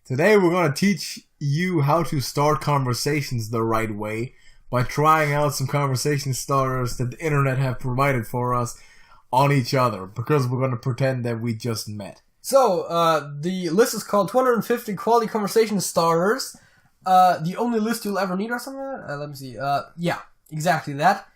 Today we're going to teach you how to start conversations the right way by trying out some conversation starters that the internet have provided for us on each other, because we're going to pretend that we just met. So, the list is called 250 Quality Conversation Starters. The only list you'll ever need or something like that? Let me see. Yeah, exactly that.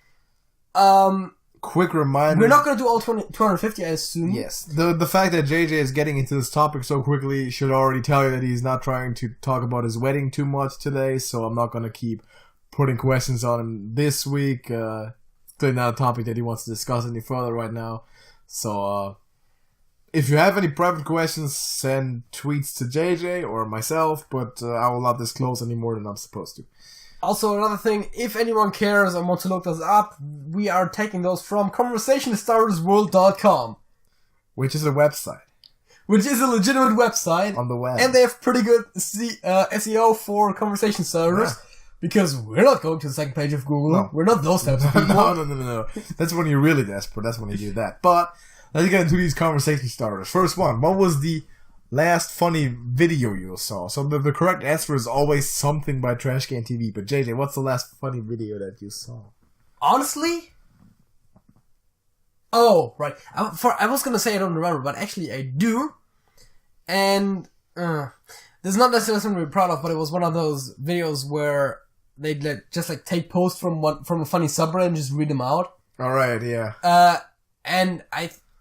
Quick reminder. We're not going to do all 250, I assume. Yes. The fact that JJ is getting into this topic so quickly should already tell you that he's not trying to talk about his wedding too much today, so I'm not going to keep putting questions on him this week. Clearly not a topic that he wants to discuss any further right now. So, if you have any private questions, send tweets to JJ or myself, but I will not disclose any more than I'm supposed to. Also, another thing, if anyone cares and wants to look us up, we are taking those from conversationstartersworld.com. Which is a website. Which is a legitimate website. On the web. And they have pretty good SEO for conversation starters. Yeah. Because we're not going to the second page of Google. No. We're not those types of people. No. That's when you're really desperate. That's when you do that. But let's get into these conversation starters. First one. What was the last funny video you saw? So the correct answer is always something by Trashcan TV. But JJ, what's the last funny video that you saw? Honestly? Oh, right. I was going to say I don't remember, but actually I do. And this is not necessarily something to be proud of, but it was one of those videos where they'd just take posts from a funny subreddit and just read them out. All right, yeah. And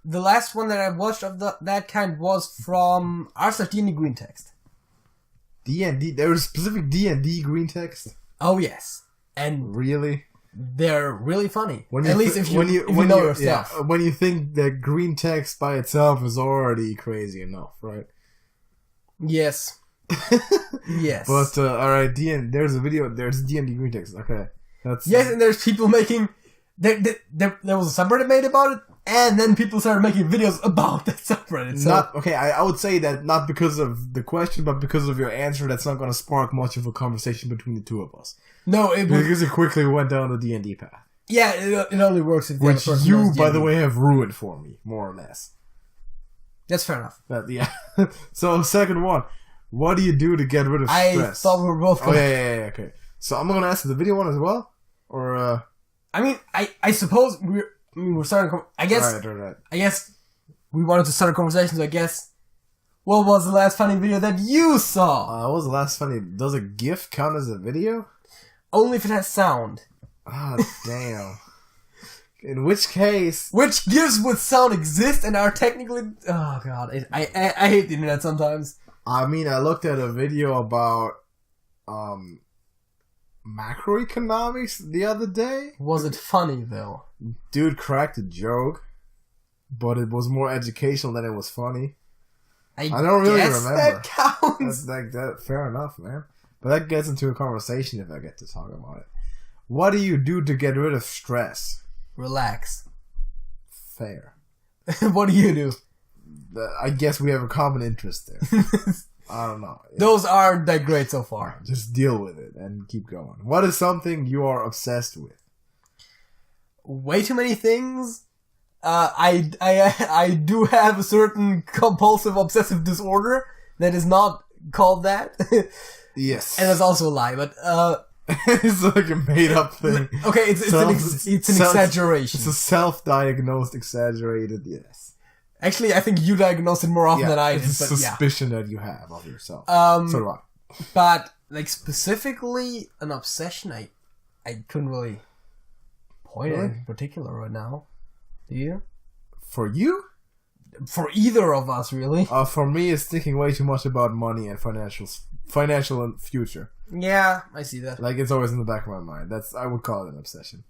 the last one that I watched of that kind was from r/D&D green text. D&D? There was specific D&D green text? Oh, yes. And really? They're really funny. At least if you know your stuff. Yeah, when you think that green text by itself is already crazy enough, right? Yes. Yes. But, alright, there's a video, there's D&D green text. Okay. Yes, and there's people making... There was a subreddit made about it, and then people started making videos about that subreddit. So. I would say that not because of the question, but because of your answer, that's not going to spark much of a conversation between the two of us. No, because it quickly went down the D&D path. Yeah, it only works if which you, by the way, have ruined for me, more or less. That's fair enough. Yeah. So, second one. What do you do to get rid of stress? I thought we were both going yeah, okay. So, I'm going to ask the video one as well? Or, I mean, I suppose we're starting... I guess... Right. I guess we wanted to start a conversation, so I guess... What was the last funny video that you saw? What was the last funny... Does a GIF count as a video? Only if it has sound. Ah, damn. In which case... Which GIFs with sound exist and are technically... Oh, God. I hate the internet sometimes. I mean, I looked at a video about... macroeconomics the other day. Was it funny, though? Dude cracked a joke, but it was more educational than it was funny. I don't really remember. That counts. That's that. Fair enough, man. But that gets into a conversation if I get to talk about it. What do you do to get rid of stress? Relax. Fair. What do you do? I guess we have a common interest there. I don't know. Those aren't that great so far. Just deal with it and keep going. What is something you are obsessed with? Way too many things. I do have a certain compulsive obsessive disorder that is not called that. Yes. And that's also a lie, but it's like a made up thing. Okay, it's an exaggeration. It's a self-diagnosed exaggerated, yes. Actually, I think you diagnosed it more often than I did. It's a suspicion that you have of yourself. So do I. But, specifically, an obsession, I couldn't really point at in particular right now. Do you? For you? For either of us, really. For me, it's thinking way too much about money and financial and future. Yeah, I see that. It's always in the back of my mind. I would call it an obsession.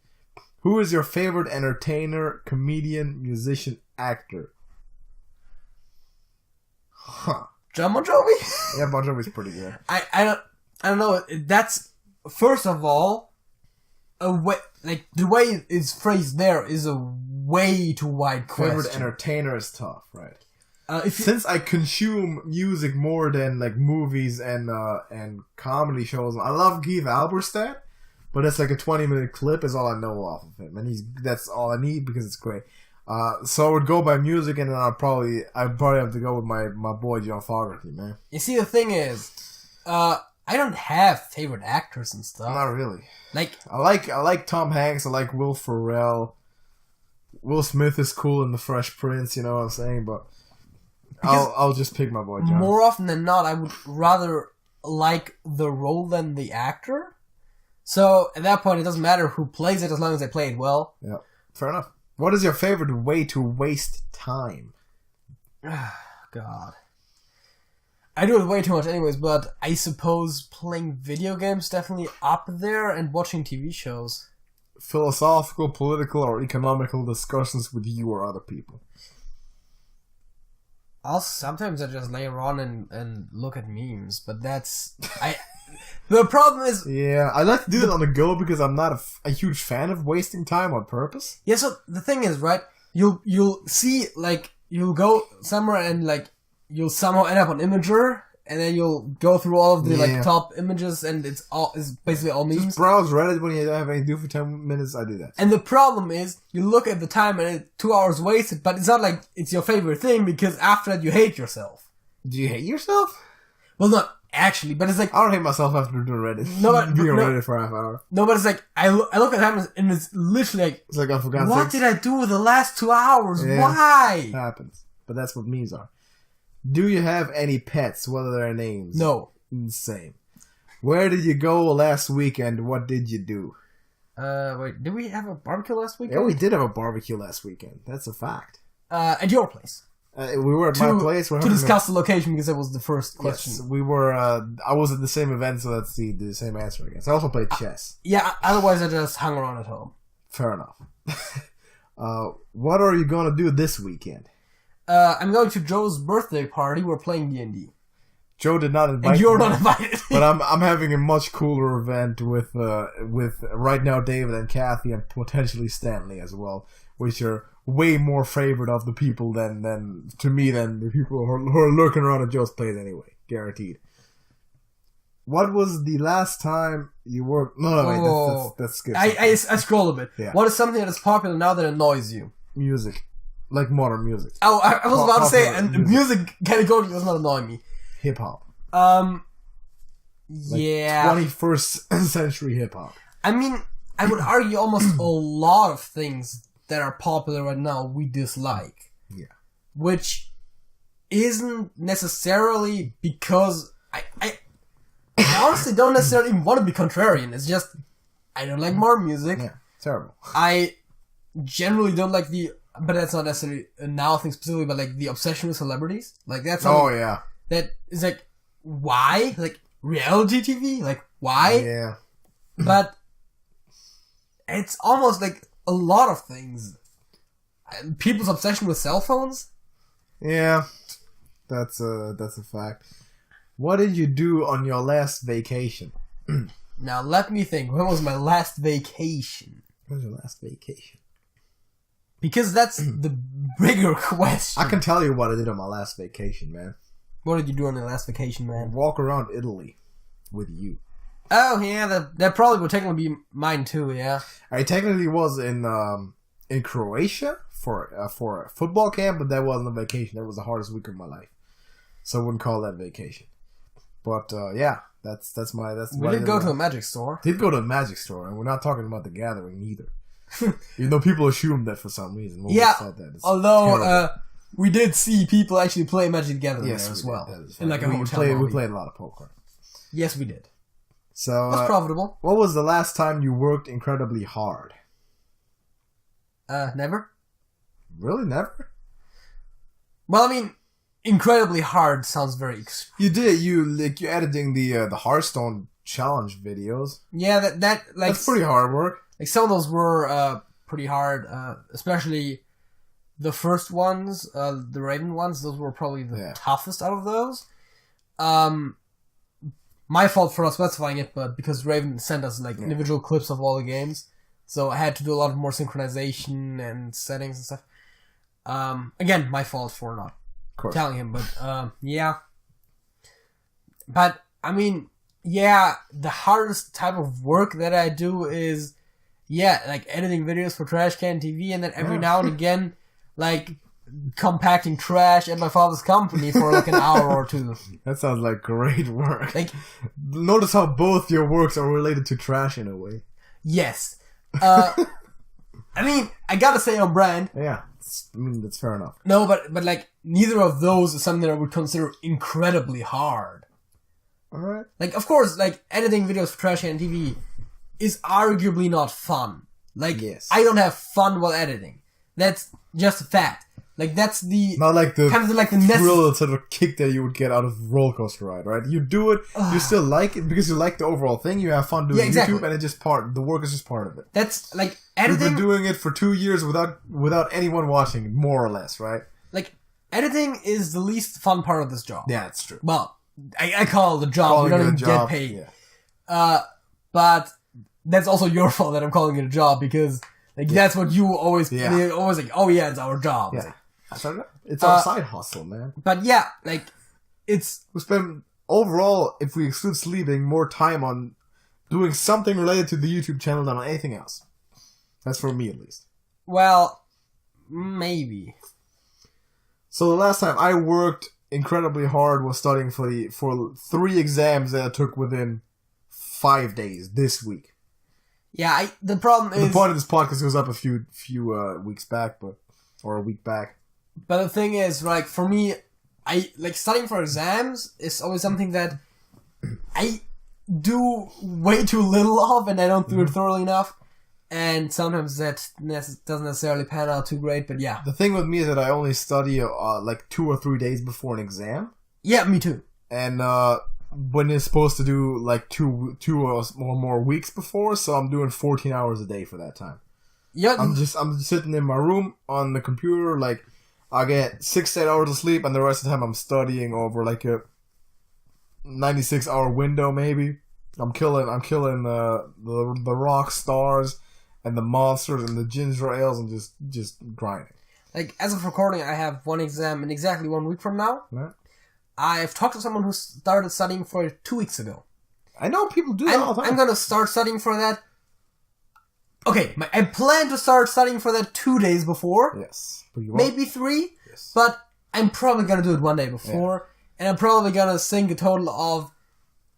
Who is your favorite entertainer, comedian, musician, actor? Huh. John Bon Jovi? Yeah, Bon Jovi's pretty good. I don't know. That's, first of all, the way it's phrased there is a way too wide question. Favorite entertainer is tough, right? Since I consume music more than movies and comedy shows, I love Keith Alberstadt, but it's a 20-minute clip is all I know off of him, and that's all I need because it's great. So I would go by music, and then I'd probably have to go with my boy John Fogerty, man. You see, the thing is, I don't have favorite actors and stuff. Not really. Like, I like Tom Hanks. I like Will Ferrell. Will Smith is cool in The Fresh Prince. You know what I'm saying? But I'll just pick my boy John. More often than not, I would rather like the role than the actor. So at that point, it doesn't matter who plays it as long as they play it well. Yeah, fair enough. What is your favorite way to waste time? God. I do it way too much anyways, but I suppose playing video games definitely up there and watching TV shows. Philosophical, political, or economical discussions with you or other people. Sometimes I just lay around and look at memes, but that's... The problem is... Yeah, I like to do it on the go because I'm not a huge fan of wasting time on purpose. Yeah, so the thing is, right, you'll see, like, you'll go somewhere and, like, you'll somehow end up on Imager, and then you'll go through all of the, like, top images, and it's basically all memes. Just browse Reddit when you don't have anything to do for 10 minutes, I do that. And the problem is, you look at the time and it's 2 hours wasted, but it's not like it's your favorite thing, because after that you hate yourself. Do you hate yourself? Well, not actually, but it's like... I don't hate myself after doing Reddit. Being on Reddit for half an hour. No, but it's like, I look at time and it's literally like... It's like, I forgot what did I do with the last 2 hours? Yeah, why? It happens. But that's what memes are. Do you have any pets? What are their names? No. Same. Where did you go last weekend? What did you do? Wait, did we have a barbecue last weekend? Yeah, we did have a barbecue last weekend. That's a fact. At your place. We were at my place. To discuss the location, because that was the first question. Yes, we were. I was at the same event, so that's the same answer, I guess. I also played chess. Yeah, otherwise I just hung around at home. Fair enough. What are you going to do this weekend? I'm going to Joe's birthday party. We're playing D&D. Joe did not invite me. And you're not invited. But I'm having a much cooler event with right now David and Kathy and potentially Stanley as well, which are way more favorite of the people than to me than the people who are lurking around at Joe's place anyway. Guaranteed. What was the last time you worked? No, wait, that's good. I scroll a bit. Yeah. What is something that is popular now that annoys you? Music. Like modern music. Oh, I was about to say, and music category does not annoy me. Hip hop. Yeah. 21st century hip hop. I mean, I would argue almost a lot of things that are popular right now we dislike. Yeah. Which isn't necessarily because I honestly don't necessarily even want to be contrarian. It's just I don't like modern music. Yeah, terrible. I generally don't like but that's not necessarily a now thing specifically, but like the obsession with celebrities. Like that's yeah. That is like, why? Like reality TV? Like why? Yeah. But it's almost like a lot of things. People's obsession with cell phones? Yeah. That's a fact. What did you do on your last vacation? Now let me think. When was my last vacation? When was your last vacation? Because that's the bigger question. I can tell you what I did on my last vacation, man. What did you do on your last vacation, man? Walk around Italy with you. Oh yeah, that probably would technically be mine too. Yeah. I technically was in Croatia for a football camp, but that wasn't a vacation. That was the hardest week of my life, so I wouldn't call that vacation. But yeah, that's my. We did go to a magic store. Did go to a magic store, and we're not talking about the gathering either. Even though people assume that for some reason. Yeah. Although we did see people actually play Magic together there as well. In like a hotel. We played a lot of poker. Yes, we did. So it was profitable. What was the last time you worked incredibly hard? Never. Really, never? Well, I mean, incredibly hard sounds very extreme. You did. You're editing the Hearthstone challenge videos. Yeah, that's pretty hard work. Like some of those were pretty hard, especially the first ones, the Raven ones. Those were probably the toughest out of those. My fault for not specifying it, but because Raven sent us like individual clips of all the games, so I had to do a lot more synchronization and settings and stuff. Again, my fault for not telling him, but yeah. But I mean, yeah, the hardest type of work that I do is like editing videos for Trash Can TV, and then every now and again like compacting trash at my father's company for like an hour or two. That sounds like great work. Like, notice how both your works are related to trash in a way. yes. I mean, I gotta say on brand. Yeah, that's fair enough. No, but like neither of those is something that I would consider incredibly hard. Alright. Like, of course, like editing videos for trash and TV is arguably not fun. Like, yes. I don't have fun while editing. That's just a fact. Like, that's the... Not like the kind of like the thrill sort of kick that you would get out of roller coaster ride, right? You do it, you still like it because you like the overall thing. You have fun doing YouTube, and the work is just part of it. That's like editing. We've been doing it for 2 years without anyone watching, more or less, right? Like, editing is the least fun part of this job. Yeah, it's true. Well, I call it a job. We don't even get paid. Yeah. But that's also your fault that I'm calling it a job because like that's what you always always like. Oh yeah, it's our job. Yeah. It's our side hustle, man. But yeah, like, we spend, overall, if we exclude sleeping, more time on doing something related to the YouTube channel than on anything else. That's for me, at least. Well, maybe. So the last time I worked incredibly hard was studying for 3 exams that I took within 5 days this week. Yeah, the problem is... The point of this podcast goes up a few weeks back, or a week back. But the thing is, like, for me, I like studying for exams is always something that I do way too little of, and I don't do it thoroughly enough. And sometimes that doesn't necessarily pan out too great, but yeah. The thing with me is that I only study like 2 or 3 days before an exam. Yeah, me too. And when it's supposed to do like two or more weeks before, so I'm doing 14 hours a day for that time. Yeah, I'm just sitting in my room on the computer, like I get 6 to 8 hours of sleep, and the rest of the time I'm studying over like a 96-hour window, maybe. I'm killing the rock stars and the monsters and the ginger ales and just grinding. Like, as of recording, I have one exam in exactly 1 week from now. Yeah. I've talked to someone who started studying for it 2 weeks ago. I know people do that all the time. I'm gonna start studying for that. Okay, I plan to start studying for that 2 days before. Yes. Maybe 3. Yes. But I'm probably gonna do it 1 day before. Yeah. And I'm probably gonna sink a total of,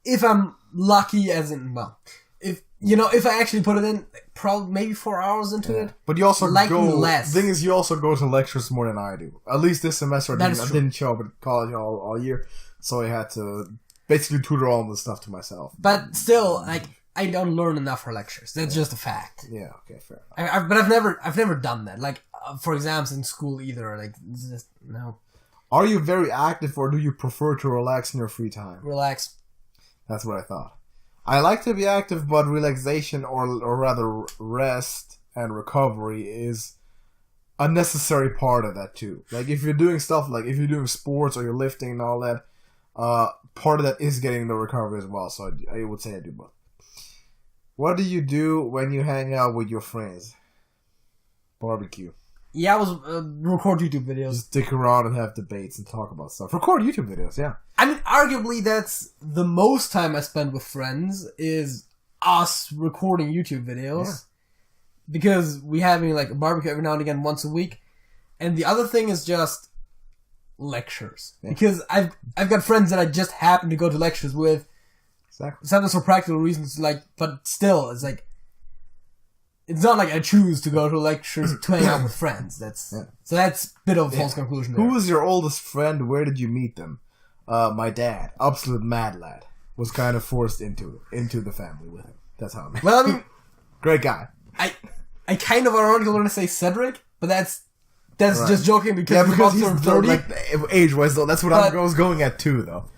if I'm lucky, as in, well, if I actually put it in, probably maybe 4 hours into it. But you also less. The thing is, you also go to lectures more than I do. At least this semester, I didn't show up at college all year, so I had to basically tutor all the stuff to myself. But still, like, I don't learn enough for lectures. That's just a fact. Yeah. Okay. Fair. But I've never done that. Like, for exams in school either. Like, it's just, no. Are you very active, or do you prefer to relax in your free time? Relax. That's what I thought. I like to be active, but relaxation, or rather rest and recovery, is a necessary part of that too. Like, if you're doing stuff, like if you're doing sports or you're lifting and all that, part of that is getting the recovery as well. So I would say I do both. What do you do when you hang out with your friends? Barbecue. Yeah, I was record YouTube videos. Just stick around and have debates and talk about stuff. Record YouTube videos, yeah. I mean, arguably, that's the most time I spend with friends is us recording YouTube videos. Yeah. Because we having like a barbecue every now and again once a week. And the other thing is just lectures. Yeah. Because I've got friends that I just happen to go to lectures with. Exactly. Sometimes for practical reasons, like, but still, it's like, it's not like I choose to go to lectures to hang out with friends. So that's a bit of a false conclusion there. Who was your oldest friend? Where did you meet them? My dad, absolute mad lad, was kind of forced into the family with him. That's how I met. Well, I mean, great guy. I kind of ironically want to say Cedric, but that's right. Just joking because we're both turned 30. Like, age-wise, though, that's what I was going at too, though.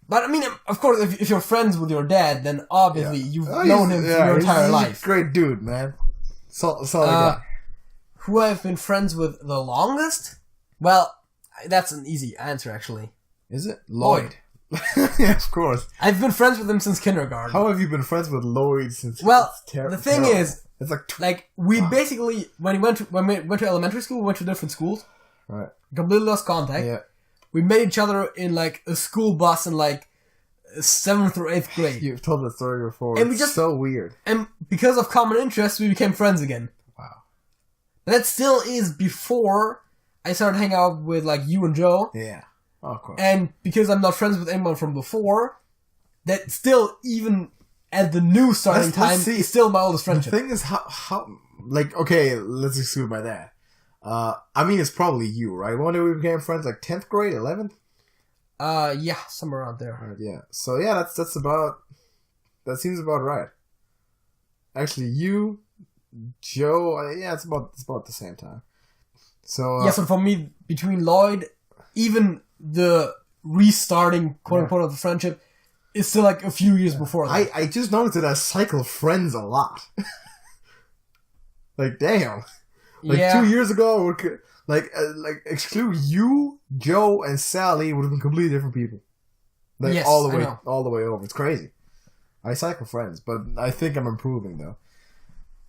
But I mean, of course, if you're friends with your dad, then obviously you've known him for your entire life. He's a great dude, man. Solid guy. Who I've been friends with the longest? Well, that's an easy answer, actually. Is it? Lloyd. Yeah, of course. I've been friends with him since kindergarten. How have you been friends with Lloyd since? Well, the thing is, it's like we basically when we went to elementary school, we went to different schools. Right. Completely lost contact. Yeah. We met each other in like a school bus in like 7th or 8th grade. You've told that story before. And it's so weird. And because of common interests, we became friends again. Wow. That still is before I started hanging out with, like, you and Joe. Yeah. Oh, of course. And because I'm not friends with anyone from before, that still, even at the new starting time, is still my oldest friendship. The thing is, how like, okay, let's exclude by that. I mean, it's probably you, right? When did we became friends? Like 10th grade, 11th? Yeah, somewhere around there. Right, yeah. So yeah, that's about. That seems about right. Actually, you, Joe, yeah, it's about the same time. So yeah, so for me, between Lloyd, even the restarting quote unquote of the friendship is still like a few years before that. I just noticed that I cycle friends a lot. Like, damn. Like 2 years ago, like exclude you, Joe, and Sally would have been completely different people. Like, yes, all the way over. It's crazy. I cycle friends, but I think I'm improving though.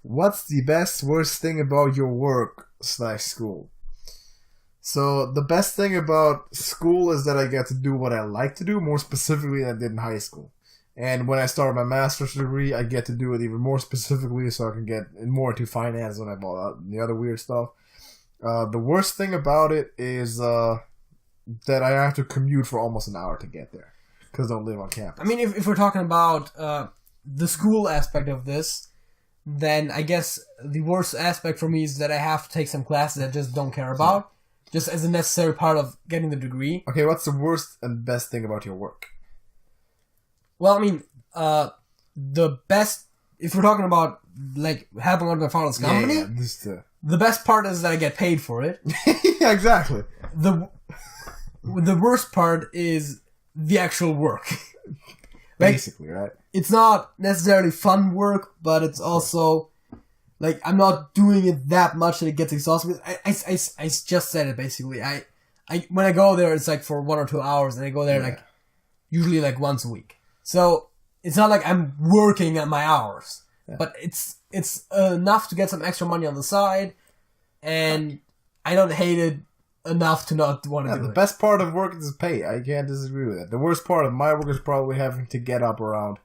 What's the best, worst thing about your work/school? So the best thing about school is that I get to do what I like to do, more specifically than I did in high school. And when I started my master's degree, I get to do it even more specifically so I can get more into finance when I bought out the other weird stuff. The worst thing about it is that I have to commute for almost an hour to get there because I don't live on campus. I mean, if we're talking about the school aspect of this, then I guess the worst aspect for me is that I have to take some classes I just don't care about, just as a necessary part of getting the degree. Okay, what's the worst and best thing about your work? Well, I mean, the best, if we're talking about, like, helping out my father's company, the best part is that I get paid for it. Yeah, exactly. The worst part is the actual work. Like, basically, right? It's not necessarily fun work, but it's also, like, I'm not doing it that much that it gets exhausting. I just said it, basically. I when I go there, it's, like, for 1 or 2 hours, and I go there, like, usually, like, once a week. So, it's not like I'm working at my hours. Yeah. But it's enough to get some extra money on the side, and I don't hate it enough to not want to do it. The best part of work is pay. I can't disagree with that. The worst part of my work is probably having to get up around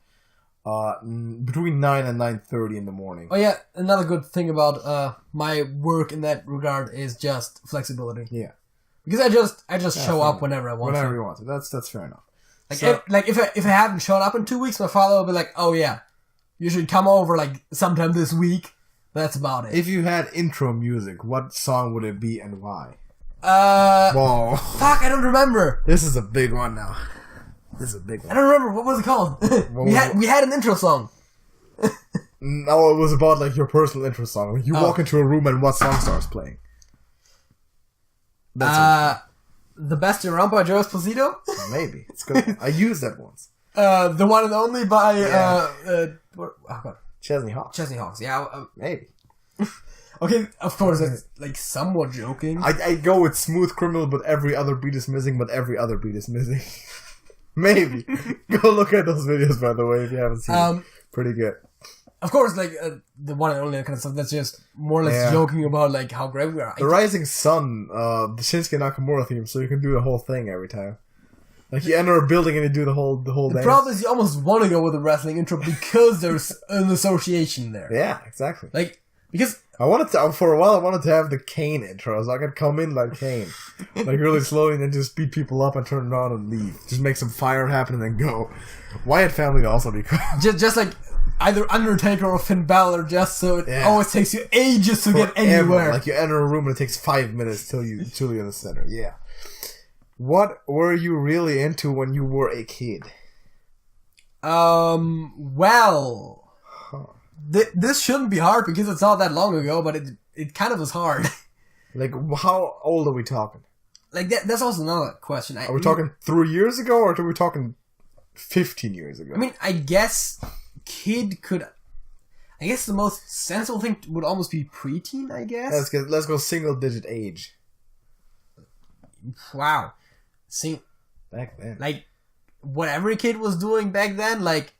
between 9 and 9:30 in the morning. Oh yeah, another good thing about my work in that regard is just flexibility. Yeah. Because I just show up whenever I want to. Whenever you want to. That's fair enough. Like, if I haven't shown up in 2 weeks, my father will be like, "Oh yeah, you should come over like sometime this week." That's about it. If you had intro music, what song would it be and why? Whoa. Fuck, I don't remember. This is a big one now. This is a big one. I don't remember. What was it called? we had an intro song. No, it was about like your personal intro song. When you walk into a room and what song starts playing. That's The Best Around by Joe Esposito? Maybe. It's good. I used that once. The One and Only by Chesney Hawks. Chesney Hawks, yeah. Maybe. Okay, of course, it's like somewhat joking. I go with Smooth Criminal, but every other beat is missing, but every other beat is missing. Maybe. Go look at those videos, by the way, if you haven't seen it. Pretty good. Of course, like, the One and Only kind of stuff, that's just more or less joking about, like, how great we are. The Rising Sun, the Shinsuke Nakamura theme, so you can do the whole thing every time. Like, you enter a building and you do the whole dance. The problem is you almost want to go with the wrestling intro because there's an association there. Yeah, exactly. Like, because... for a while, I wanted to have the Kane intro, so I could come in like Kane. Like, really slowly, and then just beat people up and turn it on and leave. Just make some fire happen and then go. Wyatt family to also be cool. Just like either Undertaker or Finn Balor, just so it always takes you ages to get anywhere. Like, you enter a room and it takes 5 minutes till you're in the center. Yeah. What were you really into when you were a kid? Well... This shouldn't be hard because it's not that long ago, but it kind of was hard. Like, how old are we talking? Like, that's also another question. Are we talking 3 years ago, or are we talking 15 years ago? I mean, I guess kid could... I guess the most sensible thing would almost be preteen, I guess? Let's go single-digit age. Wow. Back then. Like, what every kid was doing back then, like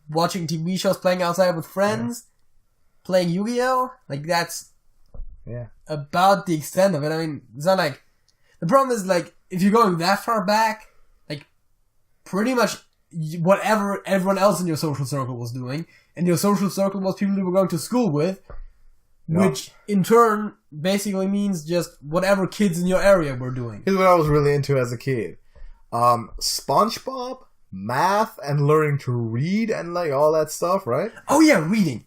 watching TV shows, playing outside with friends, playing Yu-Gi-Oh! Like, that's about the extent of it. I mean, it's not like... The problem is, like, if you're going that far back, like, pretty much whatever everyone else in your social circle was doing, and your social circle was people you were going to school with, which in turn basically means just whatever kids in your area were doing. Here's what I was really into as a kid. SpongeBob, math, and learning to read and like all that stuff, right? Oh yeah, reading.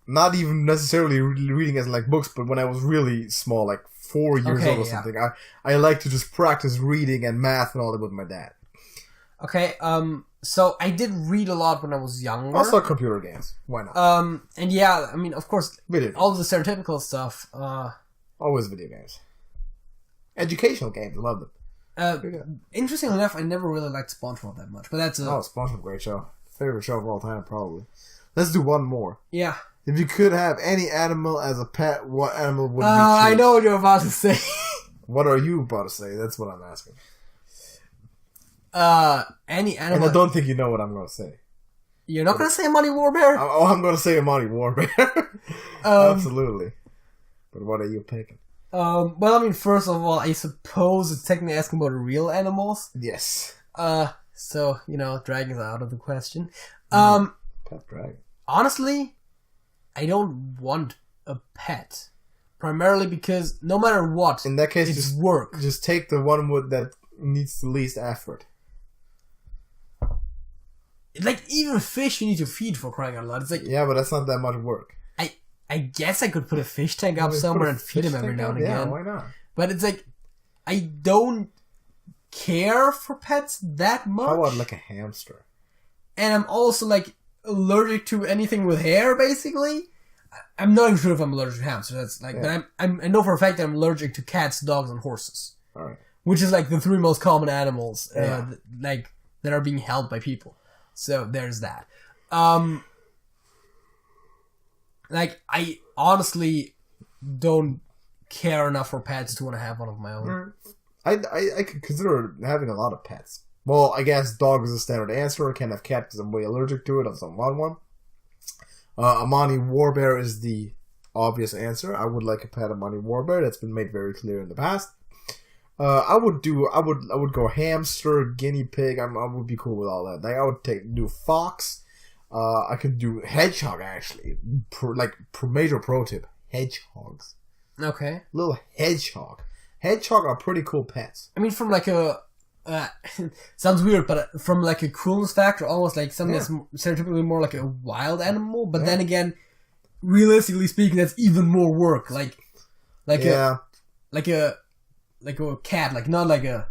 Not even necessarily reading as like books, but when I was really small, like 4 years old or something, I like to just practice reading and math and all that with my dad. Okay, so I did read a lot when I was younger. Also computer games. Why not? And yeah, I mean, of course, all the stereotypical stuff. Always video games. Educational games, I love them. Interestingly enough, I never really liked SpongeBob that much, but that's SpongeBob, great show. Favorite show of all time, probably. Let's do one more. Yeah. If you could have any animal as a pet, what animal would you choose? I know what you're about to say. What are you about to say? That's what I'm asking. Any animal. And I don't think you know what I'm going to say. You're not going to say a Monty Warbear? I'm going to say a Monty Warbear. Absolutely. But what are you picking? Well, I mean, first of all, I suppose it's technically asking about real animals. Yes. So, dragons are out of the question. Pet dragon. Honestly, I don't want a pet. Primarily because no matter what, in that case, it's work. Just take the one that needs the least effort. Like, even fish you need to feed, for crying out loud. It's like... Yeah, but that's not that much work. I guess I could put a fish tank up somewhere and feed him every now and again. Yeah, why not? But it's like, I don't care for pets that much. How about like a hamster? And I'm also like allergic to anything with hair, basically. I'm not even sure if I'm allergic to hamsters. That's like, but I know for a fact that I'm allergic to cats, dogs, and horses. All right. Which is like the 3 most common animals, that are being held by people. So there's that. Like, I honestly don't care enough for pets to want to have one of my own. I could consider having a lot of pets. Well, I guess dog is a standard answer. I can't have cat because I'm way allergic to it. I don't want one. Amani Warbear is the obvious answer. I would like a pet Amani Warbear. That's been made very clear in the past. I would go hamster, guinea pig. I would be cool with all that. Like, I would do fox. I could do hedgehog, actually. Major pro tip. Hedgehogs. Okay. Little hedgehog. Hedgehog are pretty cool pets. I mean, from like a... sounds weird, but from like a coolness factor, almost like something that's stereotypically more like a wild animal. But then again, realistically speaking, that's even more work. Like a cat, like not like a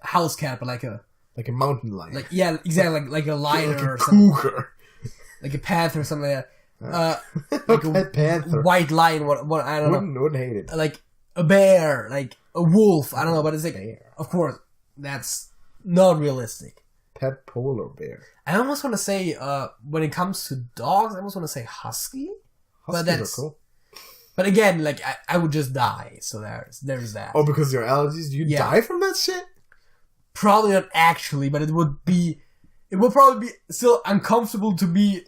house cat, but like a mountain lion. Like exactly, like a lion like or a something. cougar. Like a panther or something like that. Like a pet panther. White lion. What I don't know. Wouldn't hate it. Like a bear, like a wolf. I don't know, but it's like, bear. Of course, that's not realistic. Pet polar bear. I almost want to say, when it comes to dogs, I almost want to say husky. Huskies are cool. But again, like, I would just die, so there's that. Oh, because of your allergies? You die from that shit? Probably not actually, but it would probably be still uncomfortable to be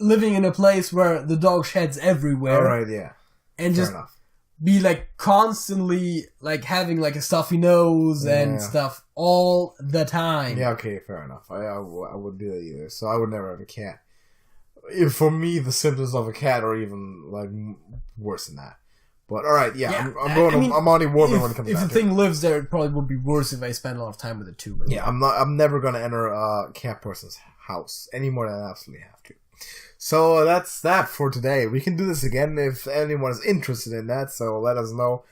living in a place where the dog sheds everywhere. Alright, yeah. And fair just enough. Be like constantly like having like a stuffy nose and stuff all the time. Yeah, okay, fair enough. I wouldn't do that either. So I would never have a cat. For me, the symptoms of a cat are even like worse than that. But all right, I'm on a Warbear when it comes to that. If the thing lives there, it probably would be worse if I spent a lot of time with it too. But yeah, I'm never gonna enter a cat person's house any more than I absolutely have to. So that's that for today. We can do this again if anyone is interested in that, so let us know.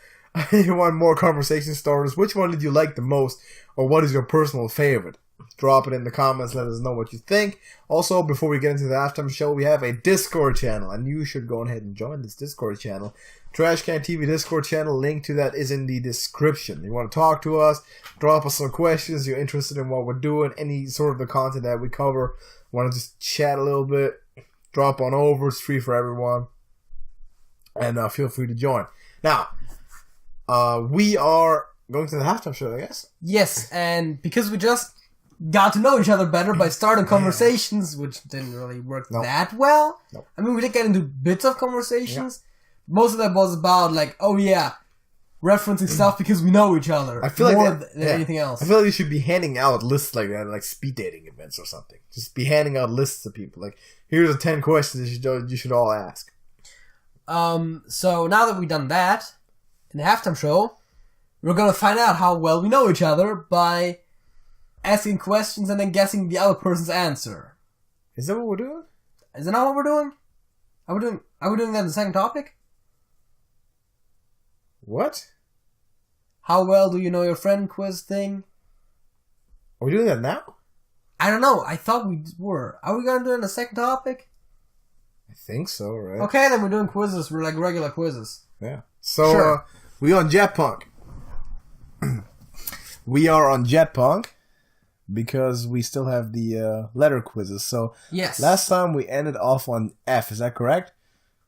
You want more conversation starters? Which one did you like the most, or what is your personal favorite? Drop it in the comments, let us know what you think. Also, before we get into the halftime show, we have a Discord channel, and you should go ahead and join this Discord channel. Trashcan TV Discord channel, link to that is in the description. You want to talk to us, drop us some questions, you're interested in what we're doing, any sort of the content that we cover, want to just chat a little bit, drop on over, it's free for everyone, and feel free to join. Now, we are going to the halftime show, I guess. Yes, and because we just got to know each other better by starting conversations, which didn't really work that well. Nope. I mean, we did get into bits of conversations. Most of that was about like, referencing stuff because we know each other. I feel more than anything else. I feel like you should be handing out lists like that, like speed dating events or something. Just be handing out lists to people. Like, here's the 10 questions you should all ask. So now that we've done that, in the halftime show, we're gonna find out how well we know each other by asking questions and then guessing the other person's answer. Is that what we're doing? Is that not what we're doing? Are we doing that in the second topic? What? How well do you know your friend quiz thing? Are we doing that now? I don't know. I thought we were. Are we gonna do it in the second topic? I think so, right? Okay, then we're doing quizzes. We're like regular quizzes. Yeah. So, Sure. we on Jetpunk. We are on Jetpunk because we still have the letter quizzes. So, Yes. last time we ended off on F, is that correct?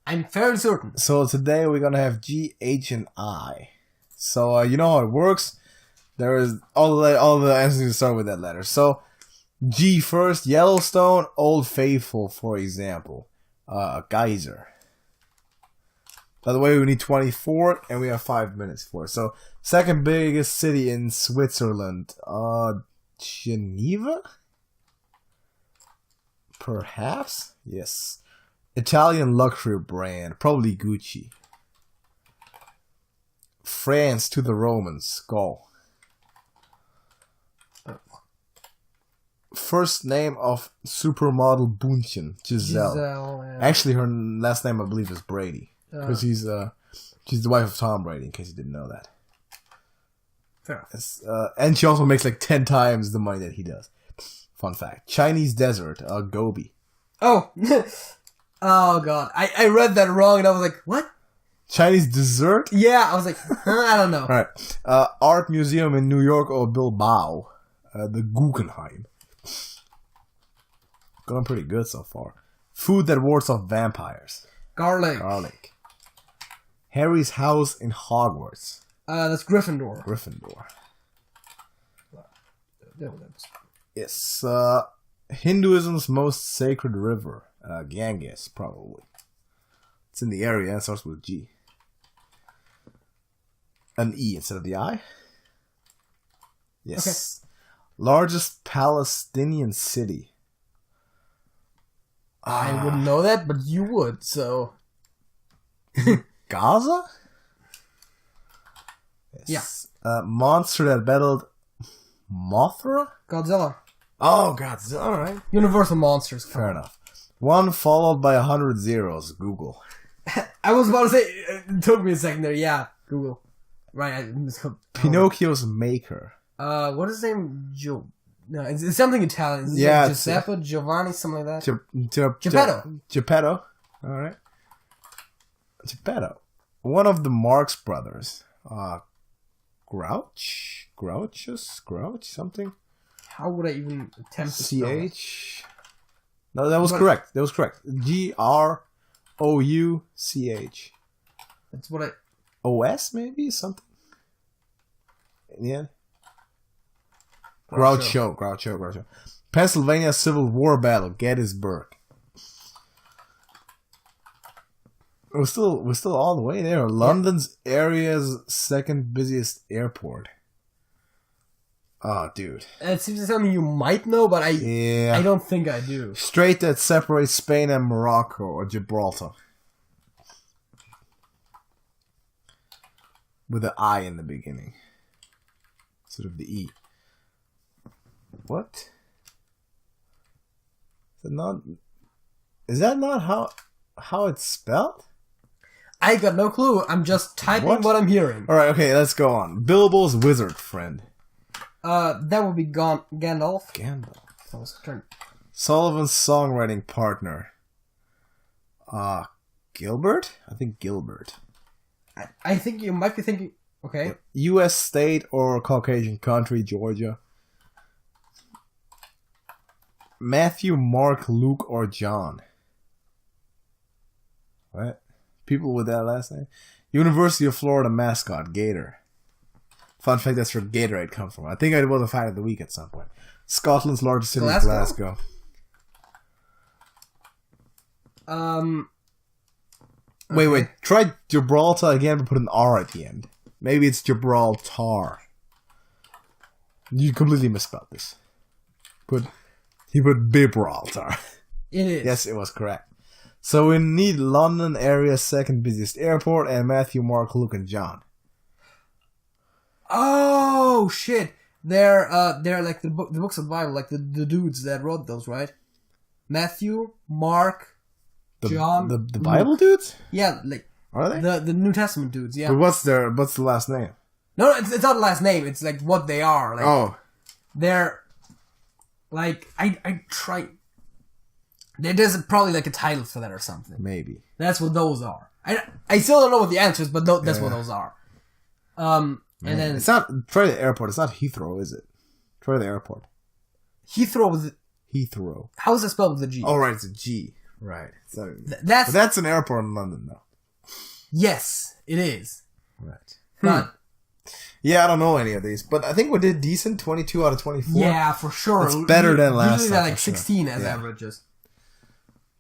I'm fairly certain. So, today we're gonna have G, H, and I. So, you know how it works. There is all the answers start with that letter. So, G first, Yellowstone, Old Faithful, for example. Geyser. By the way, we need 24, and we have 5 minutes for it. So, second biggest city in Switzerland. Geneva? Perhaps? Yes. Italian luxury brand. Probably Gucci. France to the Romans. Gaul. First name of supermodel Bunchen. Giselle. Yeah. Actually, her last name, I believe, is Brady. Because she's the wife of Tom Brady, in case you didn't know that. Fair. And she also makes like 10 times the money that he does. Fun fact. Chinese desert, Gobi. Oh. Oh, God. I read that wrong, and I was like, what? Chinese dessert? Yeah, I was like, I don't know. Alright. Art museum in New York or Bilbao. The Guggenheim. Going pretty good so far. Food that wards off vampires. Garlic. Harry's house in Hogwarts. That's Gryffindor. Gryffindor. Yeah, Yes. Hinduism's most sacred river. Ganges, probably. It's in the area and it starts with G. An E instead of the I. Yes. Okay. Largest Palestinian city. I wouldn't know that, but you would, so... Gaza? Yes. Yeah. Monster that battled Mothra? Godzilla. Oh, Godzilla, alright. Universal Monsters. Fair enough. One followed by 100 zeros. Google. I was about to say, it took me a second there. Yeah, Google. Right, Pinocchio's maker. What is his name? No, it's something Italian. Is it yeah, Giuseppe, Giovanni, something like that. Geppetto. Geppetto. All right. Geppetto. One of the Marx brothers. Grouch, something. How would I even attempt to spell it? CH. No, that was correct. GROUCH. That's what I. OS maybe something. Yeah. Groucho. Pennsylvania Civil War battle, Gettysburg. We're still all the way there. London's area's second busiest airport. Oh, dude. It seems like something you might know, but I don't think I do. Strait that separates Spain and Morocco, or Gibraltar. With the I in the beginning. Instead of the E. What? Is that not how it's spelled? I got no clue. I'm just typing what I'm hearing. Alright, okay, let's go on. Bilbo's wizard friend. That would be Gandalf. Sullivan's songwriting partner. Gilbert? I think Gilbert. I think you might be thinking... Okay. U.S. state or Caucasian country, Georgia. Matthew, Mark, Luke, or John. What? People with that last name? University of Florida mascot, Gator. Fun fact, that's where Gatorade comes from. I think it was a fact of the week at some point. Scotland's largest city is Glasgow. Okay. Wait. Try Gibraltar again, but put an R at the end. Maybe it's Gibraltar. You completely misspelled this. He put Bibraltar. It is. Yes, it was correct. So we need London area's second busiest airport and Matthew, Mark, Luke, and John. Oh shit! They're like the books of the Bible, like the dudes that wrote those, right? Matthew, Mark, John. The Bible dudes? Yeah, like are they the New Testament dudes? Yeah. But what's the last name? No, it's not the last name. It's like what they are. Like, they're like I try. There's probably like a title for that or something. Maybe that's what those are. I still don't know what the answer is, but that's what those are. And then it's not try the airport. It's not Heathrow, is it? Try the airport. Heathrow with Heathrow. How is it spelled with a G? Oh right, it's a G. Right. So, that's an airport in London, though. Yes, it is. Right. But yeah, I don't know any of these, but I think we did decent. 22 out of 24. Yeah, for sure. It's better than last time. Usually like 16 as averages.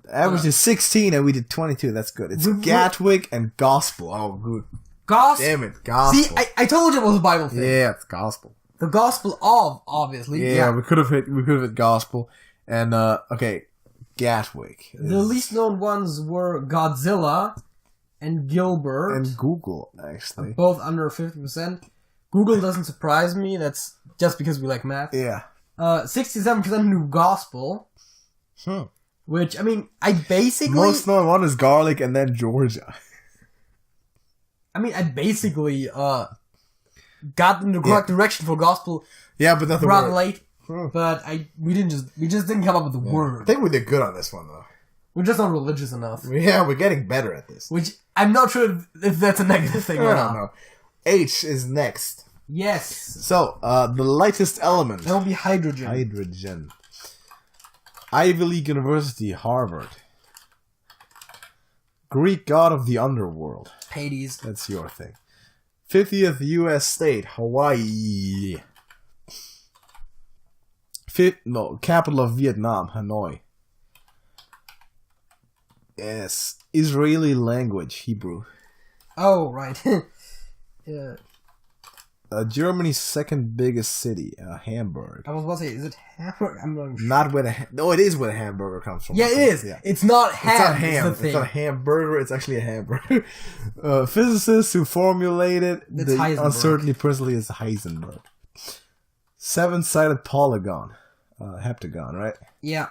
The average is 16 and we did 22. That's good. It's Gatwick and Gospel. Oh, good. Gospel. Damn it, Gospel. See, I told you it was a Bible thing. Yeah, it's Gospel. The Gospel of, obviously. Yeah, we could have hit Gospel. And, okay, Gatwick. The least known ones were Godzilla and Gilbert. And Google, actually. Both under 50%. Google doesn't surprise me. That's just because we like math. Yeah. 67% knew Gospel. Which, I mean, I basically... Most known one is Garlic and then Georgia. I mean, I basically got in the correct direction for Gospel. Yeah, but that's rather late. But we just didn't come up with the word. I think we did good on this one, though. We're just not religious enough. Yeah, we're getting better at this. Which, I'm not sure if that's a negative thing or not. I don't know. H is next. Yes. So, the lightest element. That will be hydrogen. Hydrogen. Ivy League University, Harvard. Greek god of the underworld. Hades. That's your thing. 50th U.S. state, Hawaii. Capital of Vietnam, Hanoi. Yes. Israeli language, Hebrew. Oh, right. Yeah. Germany's second biggest city, Hamburg. I was about to say, is it Hamburg? I'm not sure. Not where no, it is where the hamburger comes from. Yeah, it is. Yeah. It's not ham. It's not ham. It's not a hamburger. It's actually a hamburger. Physicists who formulated the uncertainty principle is Heisenberg. 7-sided polygon, heptagon, right? Yeah.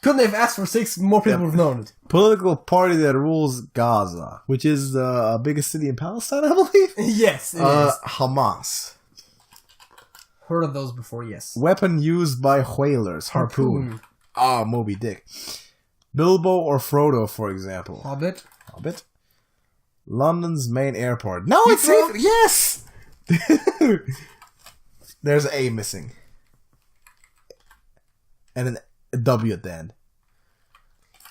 Couldn't they have asked for 6? More people would have known it. Political party that rules Gaza, which is the biggest city in Palestine, I believe. Yes, it is. Hamas. Heard of those before, yes. Weapon used by whalers, harpoon. Moby Dick. Bilbo or Frodo, for example. Hobbit. London's main airport. No, it's safe. Yes! There's an A missing. And a W at the end.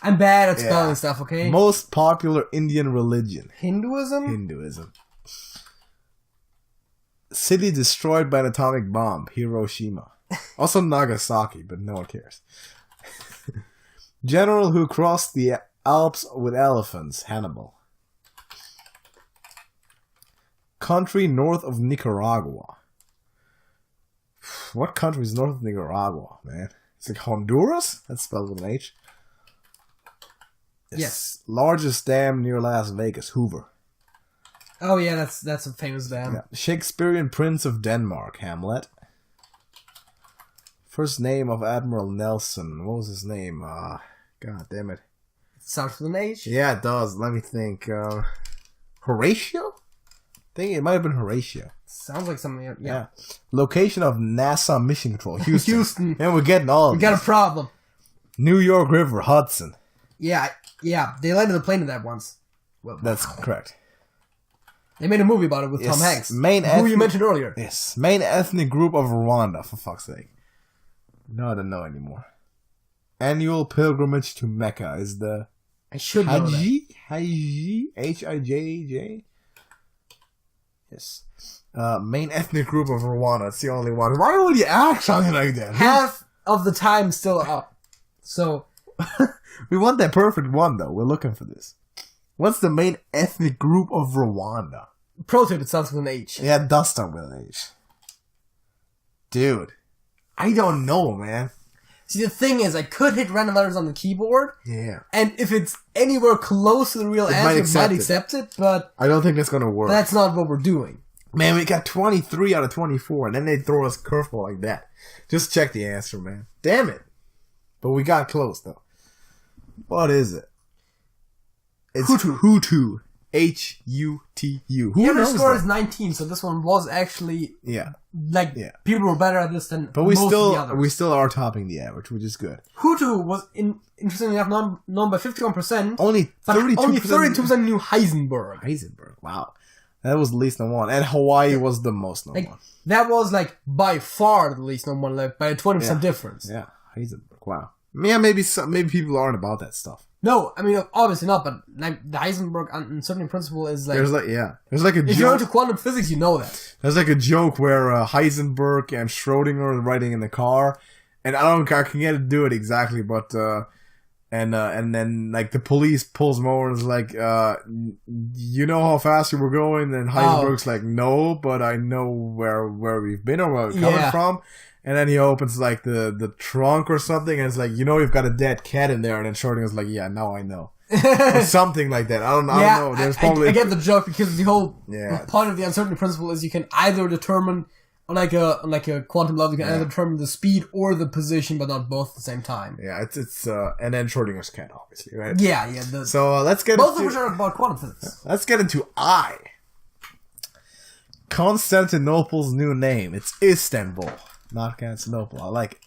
I'm bad at spelling stuff, okay? Most popular Indian religion. Hinduism. City destroyed by an atomic bomb. Hiroshima. Also Nagasaki, but no one cares. General who crossed the Alps with elephants. Hannibal. Country north of Nicaragua. What country is north of Nicaragua, man? It's like Honduras? That's spelled with an H. Yes. Largest dam near Las Vegas, Hoover. Oh yeah, that's a famous dam. Yeah. Shakespearean Prince of Denmark, Hamlet. First name of Admiral Nelson. What was his name? God damn it. Starts with an H? Yeah, it does. Let me think. Horatio? I think it might have been Horatio. Sounds like something. Yeah. Location of NASA Mission Control, Houston. And we're getting all of We got a problem. New York River, Hudson. Yeah. They landed a plane in that once. Well, that's correct. They made a movie about it with Tom Hanks. Who you mentioned earlier. Yes. Main ethnic group of Rwanda, for fuck's sake. No, I don't know anymore. Annual pilgrimage to Mecca is the... I should know that. Haji? H-I-J-J? Yes. Main ethnic group of Rwanda. It's the only one. Why would you act something like that? Half of the time still up. So... We want that perfect one, though. We're looking for this. What's the main ethnic group of Rwanda? Pro tip, it starts with an H. Yeah, it does start with an H. Dude. I don't know, man. See, the thing is, I could hit random letters on the keyboard. Yeah. And if it's anywhere close to the real answer, it might accept it, but... I don't think that's going to work. That's not what we're doing. Man, we got 23 out of 24, and then they throw us a curveball like that. Just check the answer, man. Damn it. But we got close, though. What is it? It's Hutu. H-U-T-U. The underscore is 19, so this one was actually... Yeah. People were better at this than but most of the others. We still are topping the average, which is good. Hutu was, interestingly enough, known by 51%. Only 32%. Only 32% knew Heisenberg. Heisenberg, wow. That was the least known one. And Hawaii was the most known one. That was, by far the least known one, by a 20% difference. Yeah, Heisenberg, wow. Yeah, maybe people aren't about that stuff. No, I mean, obviously not, but the Heisenberg uncertainty principle is There's a joke. If you're into quantum physics, you know that. There's a joke where Heisenberg and Schrodinger are riding in the car, and I can't do it exactly, but and then the police pulls them over and is like, you know how fast we were going? And Heisenberg's like, no, but I know where we've been or where we're coming from. And then he opens the trunk or something, and it's like, you've got a dead cat in there. And then Schrodinger's like, yeah, now I know. Or something like that. I don't know. There's probably I get the joke because the whole point of the uncertainty principle is you can either determine on a quantum level, you can either determine the speed or the position, but not both at the same time. Yeah, it's and then Schrodinger's cat, obviously, right? Yeah. So let's get both of which are about quantum physics. Let's get into I. Constantinople's new name. It's Istanbul. Not Constantinople. I like it.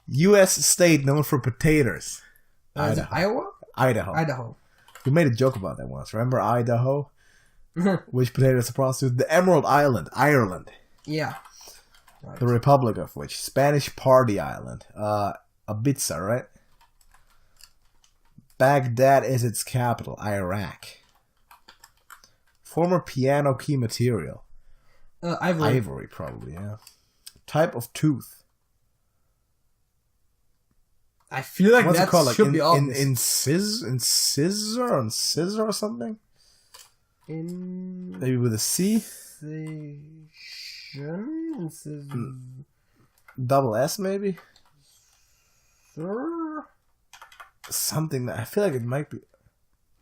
U.S. state known for potatoes. Is it Iowa? Idaho. We made a joke about that once. Remember Idaho? Which potato is supposed to? The Emerald Island, Ireland. Yeah. Right. The Republic of which? Spanish Party Island. Ibiza, right? Baghdad is its capital, Iraq. Former piano key material. Ivory. Ivory, probably, yeah. Type of tooth. I feel like what's that it called? should be obvious. Incissor or something? Maybe with a C? Double S, maybe? Something that I feel like it might be.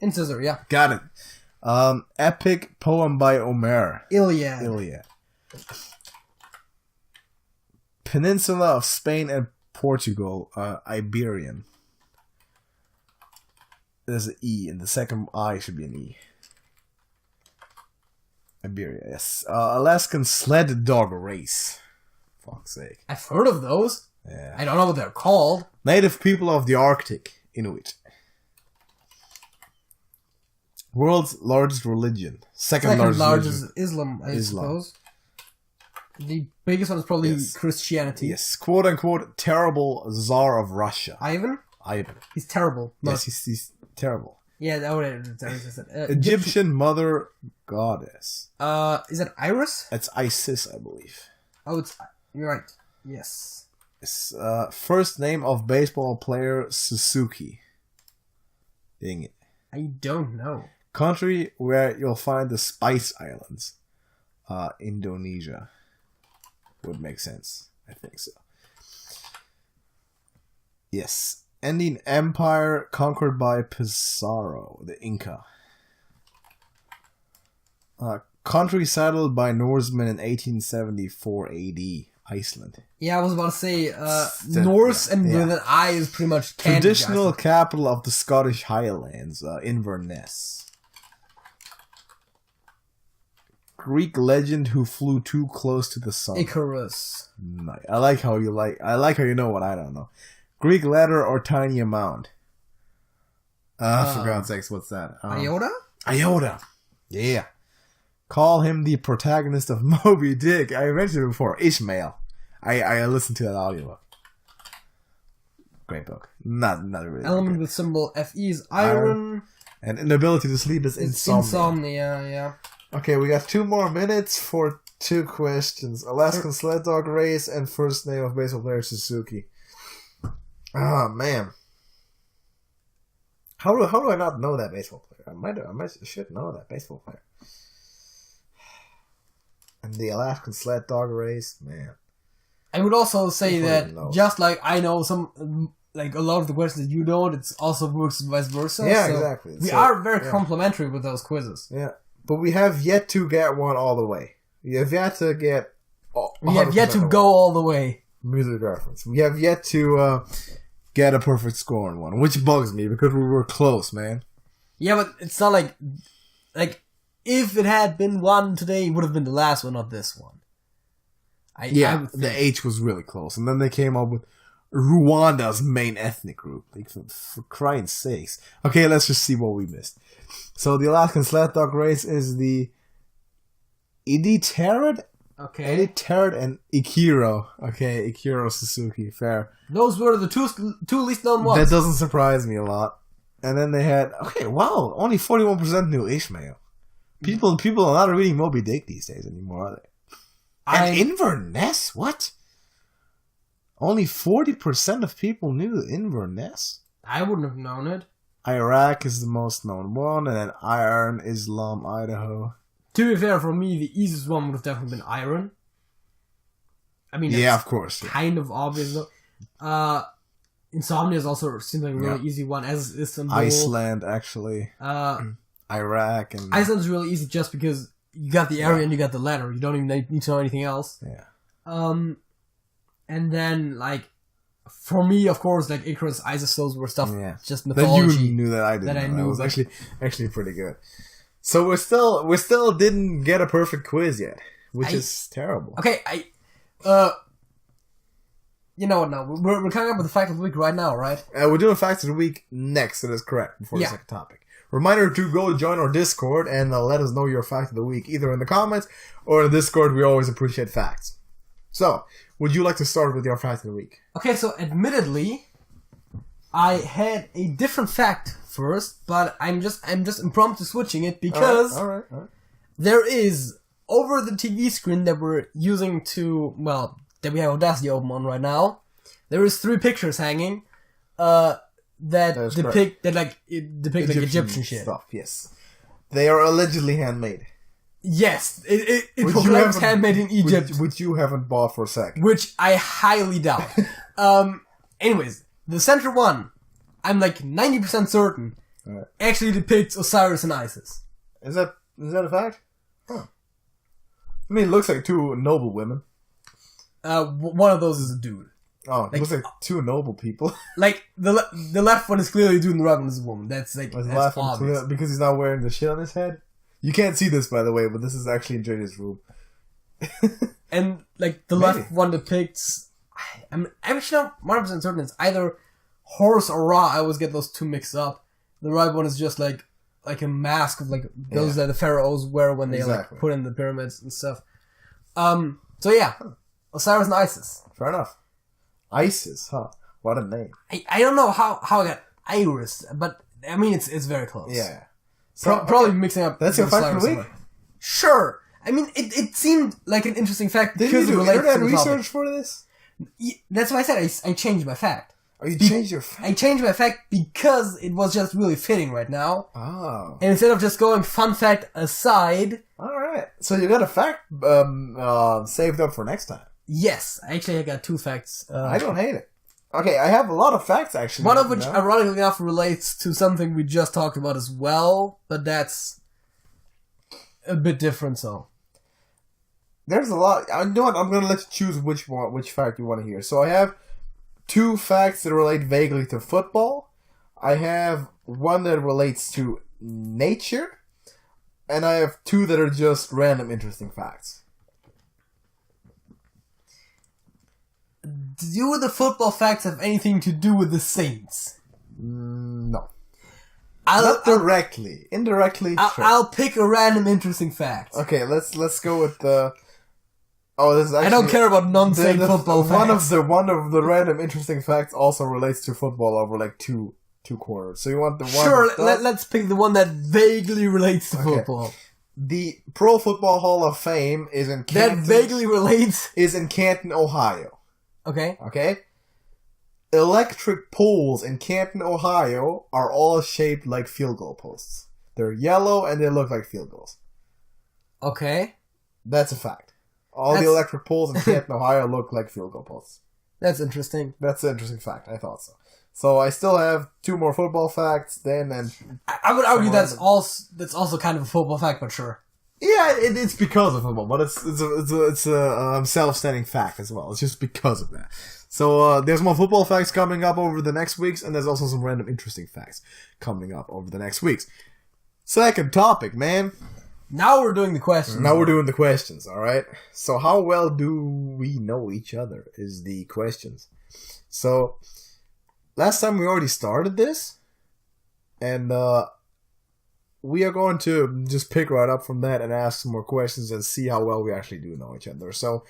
Incisor, yeah. Got it. Epic poem by Homer. Iliad. Peninsula of Spain and Portugal, Iberian. There's an E, and the second I should be an E. Iberia, yes. Alaskan sled dog race. Fuck's sake. I've heard of those. Yeah. I don't know what they're called. Native people of the Arctic, Inuit. World's largest religion. Second largest Islam, I suppose. The biggest one is probably Christianity. Yes, quote unquote terrible Tsar of Russia. Ivan. He's terrible. Yes, he's terrible. Yeah, that would Egyptian mother goddess. Is that Iris? That's Isis, I believe. Oh, you're right. Yes. It's, first name of baseball player Suzuki. Dang it. I don't know. Country where you'll find the Spice Islands. Indonesia. Would make sense. I think so. Yes. Ending empire conquered by Pizarro, the Inca. Country settled by Norsemen in 1874 AD. Iceland. Yeah, I was about to say Norse and with an I is pretty much traditional capital of the Scottish Highlands, Inverness. Greek legend who flew too close to the sun. Icarus. Nice. I like how you know what I don't know. Greek letter or tiny amount. For God's sakes, what's that? Iota? Iota. Yeah. Call him the protagonist of Moby Dick. I mentioned it before. Ishmael. I listened to that audiobook. Great book. Not really. Element with symbol Fe is iron. And inability to sleep is insomnia. Insomnia, yeah. Okay, we got 2 more minutes for 2 questions. Alaskan sled dog race and first name of baseball player Suzuki. Oh, man. How do I not know that baseball player? I should know that baseball player. And the Alaskan sled dog race, man. I would also say that knows. just like I know some, like a lot of the questions that you don't, it's also works vice versa. Yeah, so exactly. We are very complimentary with those quizzes. Yeah, but we have yet to get one all the way. We have yet to get. We have yet to go all the way. Music reference. We have yet to get a perfect score on one, which bugs me because we were close, man. Yeah, but it's not like if it had been one today, it would have been the last one, not this one. The H was really close, and then they came up with Rwanda's main ethnic group. Like, for crying sakes. Okay, let's just see what we missed. So the Alaskan sled dog race is the Iditarod. Okay. Iditarod and Ikiro. Okay, Ikiro Suzuki. Fair. Those were the two least known ones. That doesn't surprise me a lot. And then they had wow, only 41% knew Ishmael. People are not reading Moby Dick these days anymore, are they? And Inverness? What? Only 40% of people knew Inverness? I wouldn't have known it. Iraq is the most known one, and then Iron, Islam, Idaho. To be fair, for me, the easiest one would have definitely been Iron. I mean, yeah, of course. Kind of obvious, though. Insomnia is also seems like a really easy one, as is Istanbul. Iceland, actually. Iraq. And Iceland is really easy just because you got the area and you got the letter. You don't even need to know anything else. Yeah. And then, like, for me, of course, like Icarus, Isis, those were stuff just mythology. That you knew that I didn't. That I knew. It was actually pretty good. So we still didn't get a perfect quiz yet, which is terrible. Okay, you know what? Now we're coming up with the fact of the week right now, right? We're doing facts of the week next. That is correct. Before the second topic. Reminder to go join our Discord and let us know your fact of the week, either in the comments or in the Discord. We always appreciate facts. So, would you like to start with your fact of the week? Okay, so admittedly, I had a different fact first, but I'm just impromptu switching it because all right. There is over the TV screen that we're using that we have Audacity open on right now. There is 3 pictures hanging that depict Egyptian shit stuff. Yes, they are allegedly handmade. Yes, it proclaims handmade in Egypt, which you haven't bought for a sec. Which I highly doubt. Anyways, the center one, I'm like 90% certain, actually depicts Osiris and Isis. Is that a fact? Huh. I mean, it looks like 2 noble women. One of those is a dude. Oh, it looks like 2 noble people. Like, the left one is clearly a dude and the right one is a woman. That's obvious. Because he's not wearing the shit on his head? You can't see this, by the way, but this is actually in JJ's room. And, like, the left one depicts... I'm actually not 100% certain it's either Horus or Ra. I always get those 2 mixed up. The right one is just, like a mask of, like, those that the pharaohs wear when they, like, put in the pyramids and stuff. So, yeah. Osiris and Isis. Fair enough. Isis, huh? What a name. I don't know how I got Iris, but, I mean, it's very close. Yeah. So, probably mixing up. That's your fact of the week? Sure. I mean, it seemed like an interesting fact because it relates to the internet research for this? That's why I said I changed my fact. Oh, you changed your fact? I changed my fact because it was just really fitting right now. Oh. And instead of just going fun fact aside... Alright. So you got a fact saved up for next time. Yes. Actually, I got 2 facts. I don't hate it. Okay, I have a lot of facts, actually. One of which, ironically enough, relates to something we just talked about as well, but that's a bit different, so... There's a lot. You know what? I'm going to let you choose which fact you want to hear. So I have 2 facts that relate vaguely to football. I have one that relates to nature. And I have 2 that are just random interesting facts. Do the football facts have anything to do with the Saints? No. Not directly. Indirectly, sure. I'll pick a random interesting fact. Okay, let's go with the... Oh, this is actually... I don't care about non-Saint football facts. One of the random interesting facts also relates to football over like two quarters. So you want the one... Sure, let's pick the one that vaguely relates to football. The Pro Football Hall of Fame is in Canton... That vaguely relates... Is in Canton, Ohio. Okay. Okay? Electric poles in Canton, Ohio are all shaped like field goal posts. They're yellow and they look like field goals. Okay. That's a fact. All the electric poles in Canton, Ohio look like field goal posts. That's interesting. That's an interesting fact. I thought so. So I still have 2 more football facts then, and I would argue that's also kind of a football fact, but sure. Yeah, it's because of football, but it's a self-standing fact as well. It's just because of that. So there's more football facts coming up over the next weeks, and there's also some random interesting facts coming up over the next weeks. Second topic, man. Now we're doing the questions. All right? So how well do we know each other is the questions. So last time we already started this, and we are going to just pick right up from that and ask some more questions and see how well we actually do know each other. So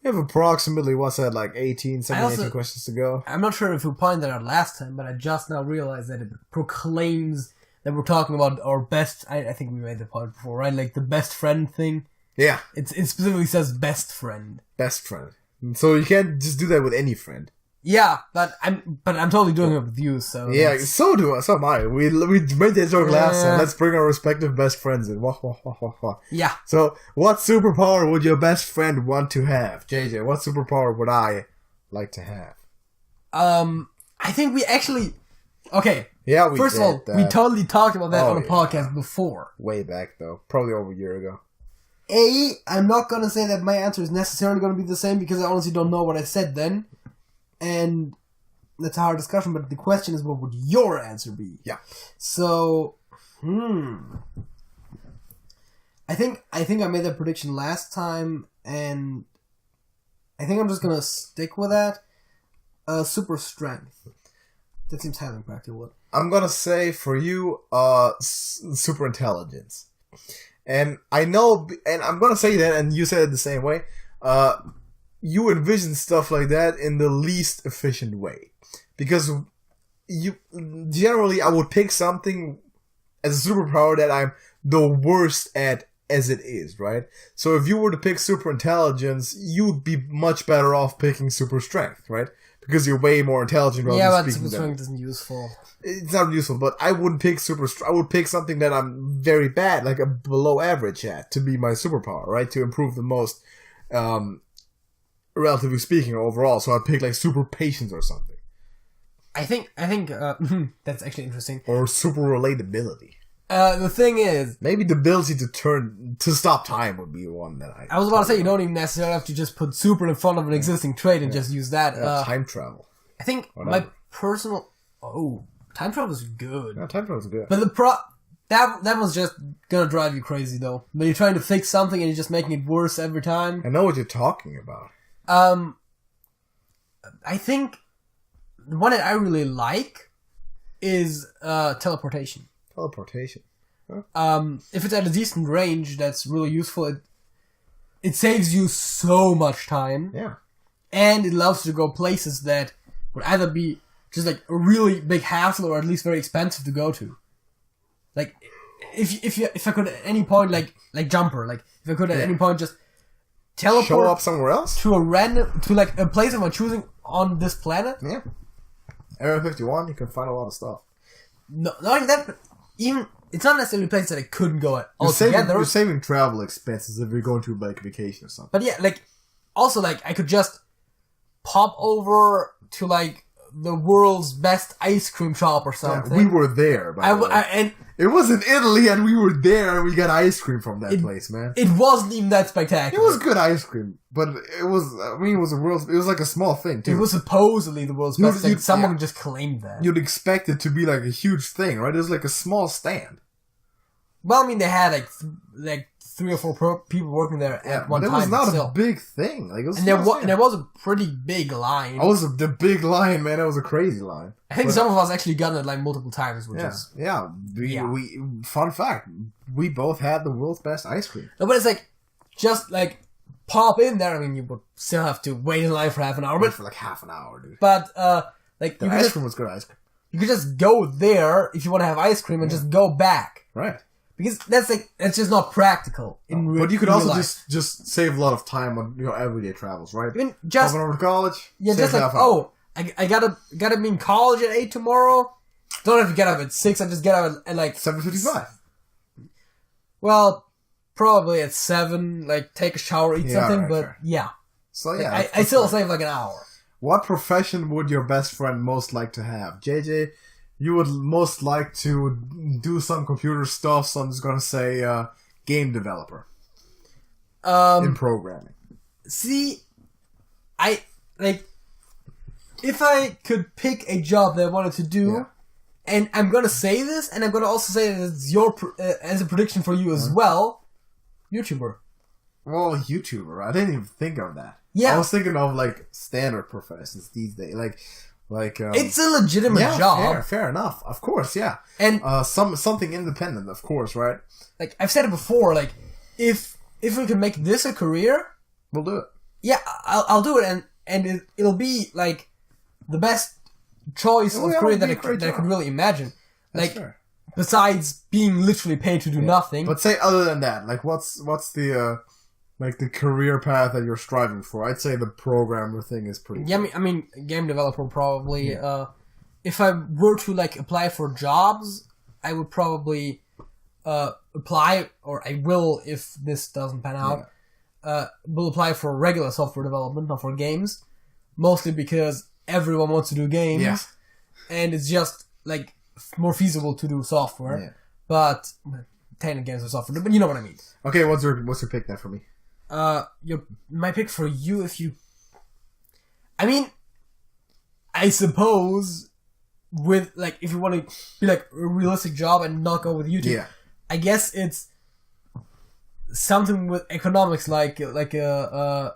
we have approximately, 18 questions to go. I'm not sure if we pointed that out last time, but I just now realized that it proclaims that we're talking about our best... I think we made the point before, right? Like the best friend thing. Yeah. It specifically says best friend. Best friend. So you can't just do that with any friend. Yeah, but I'm totally doing it with you, so... Yeah, so am I. We made that joke last time. Let's bring our respective best friends in. Wah, wah, wah, wah, wah. Yeah. So, what superpower would your best friend want to have? JJ, what superpower would I like to have? I think we actually... Okay. Yeah, First of all, we totally talked about that on a podcast before. Way back, though. Probably over a year ago. I'm not going to say that my answer is necessarily going to be the same because I honestly don't know what I said then. And that's a hard discussion, but the question is, what would your answer be? Yeah. So, I think I made that prediction last time, and I think I'm just gonna stick with that. Super strength. That seems highly impractical. I'm gonna say for you, super intelligence. And I know, and I'm gonna say that, and you said it the same way. You envision stuff like that in the least efficient way. Because generally I would pick something as a superpower that I'm the worst at as it is, right? So if you were to pick super intelligence, you'd be much better off picking super strength, right? Because you're way more intelligent. Yeah, but super strength isn't useful. It's not useful, but I wouldn't pick I would pick something that I'm very bad, like a below average at, to be my superpower, right? To improve the most, relatively speaking, overall. So I'd pick like super patience or something. I think that's actually interesting. Or super relatability. The thing is, maybe the ability to stop time would be one that I was about to say you don't even necessarily have to just put super in front of an existing trait and just use that. Time travel. I think my personal time travel is good. Yeah, time travel is good. But that was just gonna drive you crazy though. When you're trying to fix something and you're just making it worse every time. I know what you're talking about. I think the one that I really like is teleportation. Teleportation. Huh? If it's at a decent range, that's really useful. It saves you so much time. Yeah. And it allows you to go places that would either be just like a really big hassle or at least very expensive to go to. Like, if I could at any point, like Jumper, like if I could at any point just teleport, show up somewhere else to like a place I'm choosing on this planet. Yeah. Area 51, you can find a lot of stuff. No, not only that, but even it's not necessarily a place that I couldn't go at altogether. You're saving travel expenses if you're going to like vacation or something. But yeah, like also like I could just pop over to like the world's best ice cream shop or something. Yeah, we were there, by the way. And it was in Italy, and we were there, and we got ice cream from that place, man. It wasn't even that spectacular. It was good ice cream, but it was. I mean, it was like a small thing too. It was supposedly the world's best thing. Someone just claimed that. You'd expect it to be like a huge thing, right? It was like a small stand. Well, I mean, they had like 3 or 4 people working there at one time. It was not a big thing. Like, it was there was a pretty big line. It was the big line, man. It was a crazy line. I think some of us actually got it like multiple times, which is... We fun fact, we both had the world's best ice cream. No, but it's like, just like, pop in there. I mean, you would still have to wait in line for half an hour. Wait for like half an hour, dude. But, like... The ice cream was good ice cream. You could just go there if you want to have ice cream and just go back. Right. Because that's just not practical. But you could also just save a lot of time on everyday travels, right? I mean, just over to college. Yeah, just like I gotta be in college at 8 tomorrow. Don't have to get up at 6. I just get up at like 7:55. Well, probably at 7, like take a shower, eat something, right, but fair. yeah. So Like, yeah, I still save like an hour. What profession would your best friend most like to have? JJ, you would most like to do some computer stuff, so I'm just gonna say game developer in programming. See, if I could pick a job that I wanted to do, and I'm gonna say this, and I'm gonna also say that it's your as a prediction for you as well, YouTuber. Well, YouTuber. I didn't even think of that. Yeah. I was thinking of like standard professions these days, like it's a legitimate job. Fair enough. Of course, yeah. And something independent, of course, right? like I've said it before, like if we can make this a career, We'll do it. yeah, I'll do it, and it'll be like the best choice of career that I could really imagine. That's Like fair. besides being literally paid to do nothing. But say other than that, like what's the like the career path that you're striving for? I'd say the programmer thing is pretty. Yeah, I mean, game developer probably. If I were to like apply for jobs, I would probably apply, or I will if this doesn't pan out. Will apply for regular software development, not for games, mostly because everyone wants to do games, and it's just like more feasible to do software. Yeah. But technically games are software, but you know what I mean. Okay, what's your pick there for me? My pick for you, if you... I mean, I suppose with, like, if you want to be, like, a realistic job and not go with YouTube, I guess it's something with economics, like a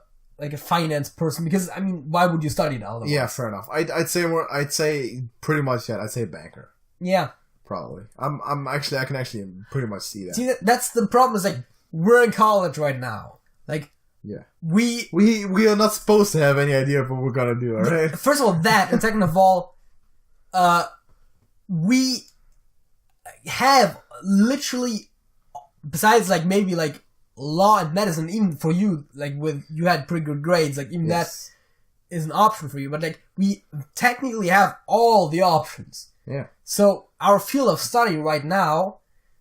finance person, because, I mean, why would you study that otherwise? Yeah, fair enough. I'd say pretty much that. I'd say banker. Yeah. Probably. I can actually pretty much see that. See, that's the problem, is, like, we're in college right now. Like, we are not supposed to have any idea of what we're gonna do, alright? First of all, that, and second of all, we have literally, besides like maybe like law and medicine, even for you, like you had pretty good grades, like even that is an option for you, but like we technically have all the options. Yeah. So our field of study right now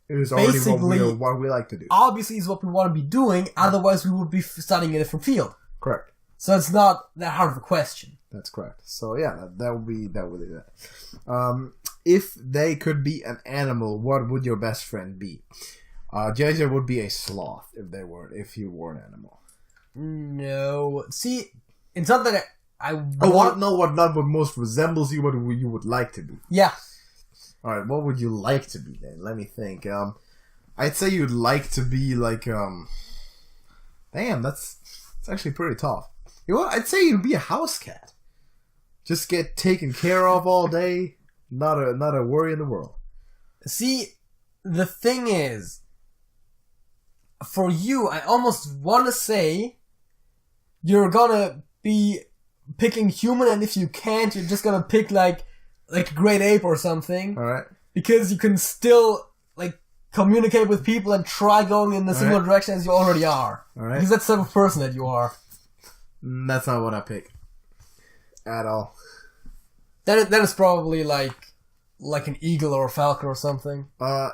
is already what we like to do. Obviously is what we want to be doing, otherwise we would be studying in a different field. Correct. So it's not that hard of a question. That's correct. So yeah, that would be that. If they could be an animal, what would your best friend be? JJ would be a sloth if you were an animal. No. See, it's not that I want to know what most resembles you, what you would like to be. Yeah. Alright, what would you like to be then? Let me think. I'd say you'd like to be like, damn, that's actually pretty tough. You know what? I'd say you'd be a house cat. Just get taken care of all day. Not a worry in the world. See, the thing is, for you, I almost want to say you're gonna be picking human, and if you can't, you're just gonna pick like a great ape or something. Alright. Because you can still like communicate with people and try going in the similar direction as you already are. Alright. Because that's the type of person that you are. That's not what I pick. At all. Then it's probably like an eagle or a falcon or something. I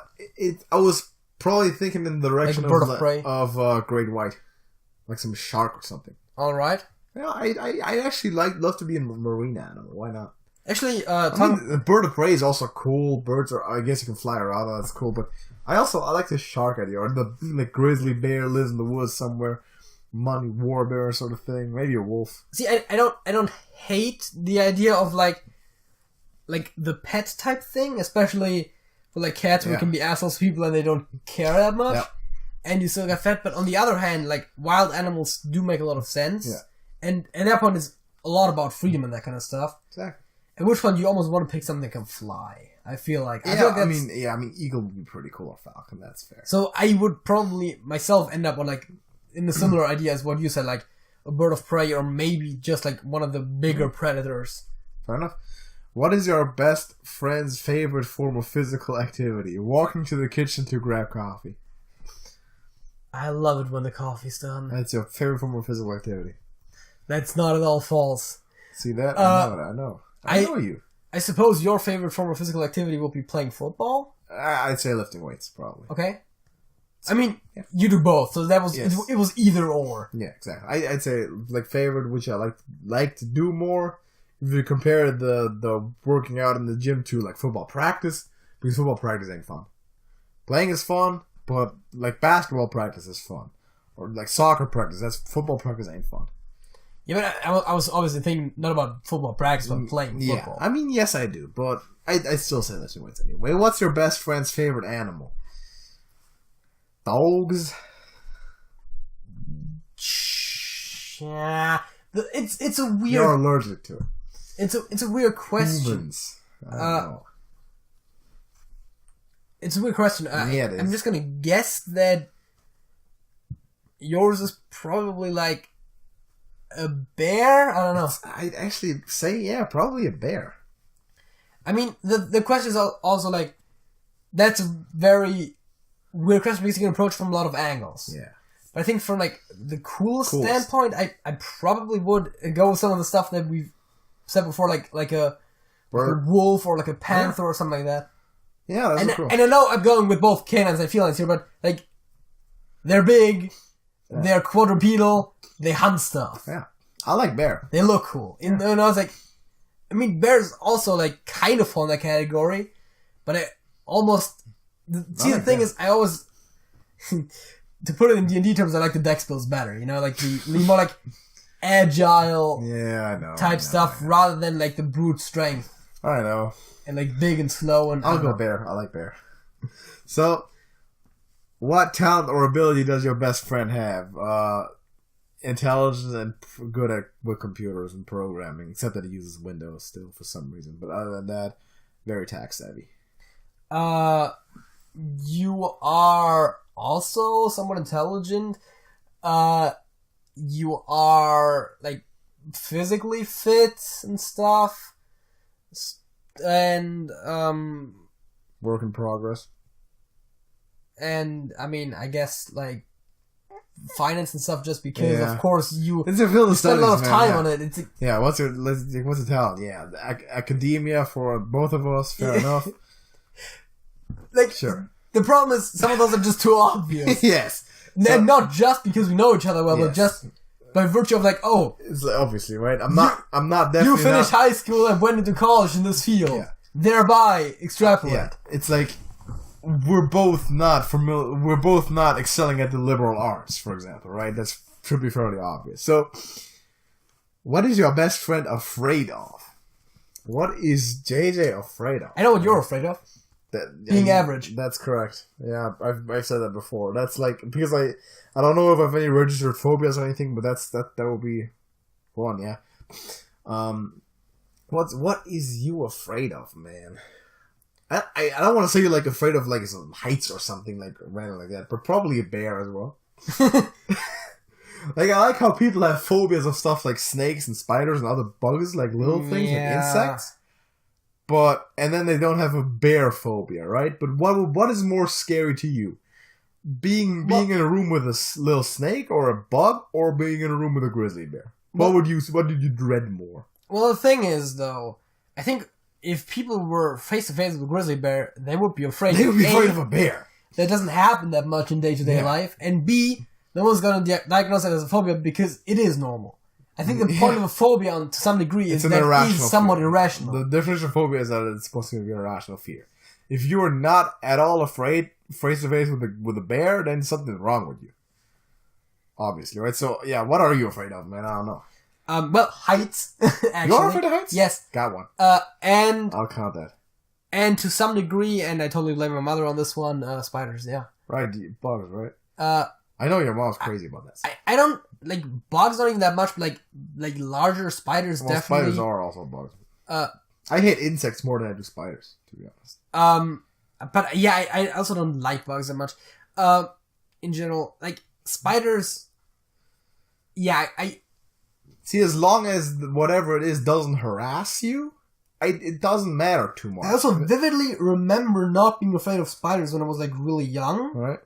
was probably thinking in the direction like a bird of prey. of great white, like some shark or something. All right. Yeah, I actually love to be a marine animal. Why not? Actually, the bird of prey is also cool. Birds are, I guess you can fly around. That's cool. But I like the shark idea, or the grizzly bear lives in the woods somewhere. Money war bear sort of thing. Maybe a wolf. See, I don't hate the idea of like the pet type thing, especially for like cats who can be assholes to people and they don't care that much. Yeah. And you still get fed, but on the other hand, like wild animals do make a lot of sense. Yeah. And at that point, it's a lot about freedom and that kind of stuff. Exactly. At which point, you almost want to pick something that can fly. I feel like. I mean, eagle would be pretty cool, or falcon. That's fair. So I would probably myself end up on like in the similar idea as what you said, like a bird of prey, or maybe just like one of the bigger predators. Fair enough. What is your best friend's favorite form of physical activity? Walking to the kitchen to grab coffee. I love it when the coffee's done. That's your favorite form of physical activity. That's not at all false. See that? I know. I know you. I suppose your favorite form of physical activity will be playing football? I'd say lifting weights, probably. Okay. I mean, you do both, so that was it was either or. Yeah, exactly. I'd say like favorite, which I like to do more. If you compare the working out in the gym to like football practice, because football practice ain't fun. Playing is fun, but like basketball practice is fun, or like soccer practice. Football practice ain't fun. Yeah, but I was obviously thinking not about football practice, but playing football. I mean, yes, I do, but I still say that she wins anyway. What's your best friend's favorite animal? Dogs? Yeah, it's a weird. You're allergic to it. It's a weird question. Humans. I don't know. It's a weird question. Yeah, it is. I'm just gonna guess that yours is probably like a bear. I don't know. I'd actually say probably a bear. I mean, the question is also like, that's a very weird question because you can approach from a lot of angles. Yeah. But I think from like the coolest standpoint, I probably would go with some of the stuff that we've said before, like a wolf or like a panther or something like that. Yeah, that's cool. And I know I'm going with both canines and felines here, but like, they're big, they're quadrupedal, they hunt stuff. Yeah, I like bear. They look cool. And I was like, I mean, bear's also like kind of fall in that category, but I almost. The thing is, I always, to put it in D&D terms, I like the dex builds better. You know, like the more like agile, type stuff rather than like the brute strength. I know. And like big and slow and. I'll go bear. I like bear. So, what talent or ability does your best friend have? Intelligence and good with computers and programming, except that he uses Windows still for some reason. But other than that, very tech savvy. You are also somewhat intelligent. You are like physically fit and stuff. And work in progress. And I mean, I guess like finance and stuff, just because of course you spend a lot of time on it. What's the talent? Yeah, academia for both of us. Fair enough. Like, sure. The problem is some of those are just too obvious. Yes. And not just because we know each other well, but just by virtue of like, it's like, obviously, right? I'm not definitely. You finished high school and went into college in this field. Yeah. Thereby extrapolate. Yeah. It's like we're both not familiar. We're both not excelling at the liberal arts, for example, right? That should be fairly obvious. So, what is your best friend afraid of? What is JJ afraid of? I know what you're afraid of. Being average. That's correct. Yeah, I've said that before. That's like, because I don't know if I have any registered phobias or anything, but that will be one. Yeah. What is you afraid of, man? I don't want to say you're like afraid of like some heights or something like random like that, but probably a bear as well. Like, I like how people have phobias of stuff like snakes and spiders and other bugs, like little things, like insects. And then they don't have a bear phobia, right? But what is more scary to you? Being in a room with a little snake or a bug, or being in a room with a grizzly bear? What did you dread more? Well, the thing is, though, I think if people were face to face with a grizzly bear, they would be afraid. They would be afraid of a bear. That doesn't happen that much in day-to-day life. And B, no one's going to diagnose it as a phobia because it is normal. I think the point of a phobia, to some degree, is that it is somewhat irrational. The definition of phobia is that it's supposed to be an irrational fear. If you are not at all afraid face to face with a bear, then something's wrong with you. Obviously, right? So, yeah, what are you afraid of, man? I don't know. Well, heights. Actually. You're afraid of heights? Yes. Got one. And I'll count that. And to some degree, and I totally blame my mother on this one, spiders, yeah. Right, bugs, right? I know your mom's crazy about that. I don't, like, bugs not even that much, but like larger spiders definitely. Spiders are also bugs. I hate insects more than I do spiders, to be honest. But yeah, I also don't like bugs that much. In general, like, spiders, yeah, See, as long as whatever it is doesn't harass you, it doesn't matter too much. I also vividly remember not being afraid of spiders when I was, like, really young. Right.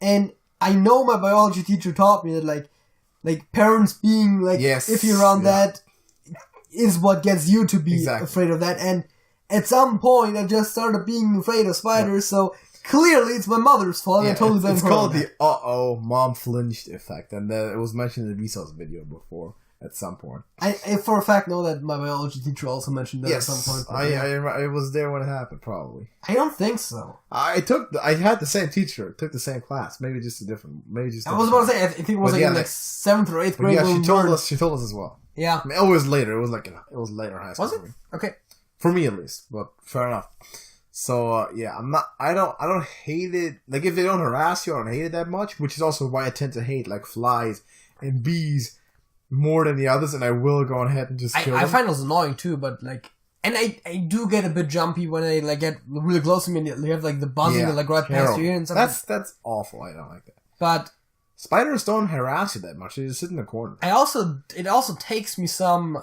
And I know my biology teacher taught me that, like parents being, like, iffy around that is what gets you to be afraid of that. And at some point, I just started being afraid of spiders, so Clearly, it's my mother's fault. Yeah, I totally blame it's her called on the that. mom flinched effect, and it was mentioned in Vsauce's video before at some point. I for a fact know that my biology teacher also mentioned that at some point. I was there when it happened, probably. I don't think so. I had the same teacher, took the same class, maybe just a different, I was about to say, I think it was like in like 7th or 8th grade. Yeah, she told us as well. Yeah. I mean, it was later. It was later high school. Was it? Okay. For me, at least, but fair enough. So yeah, I don't hate it. Like if they don't harass you, I don't hate it that much. Which is also why I tend to hate like flies and bees more than the others, and I will go ahead and just kill them. I find those annoying too, but like, and I do get a bit jumpy when they like get really close to me and they have like the buzzing that like right past your ear and stuff. That's awful. I don't like that. But spiders don't harass you that much. They just sit in the corner. it also takes me some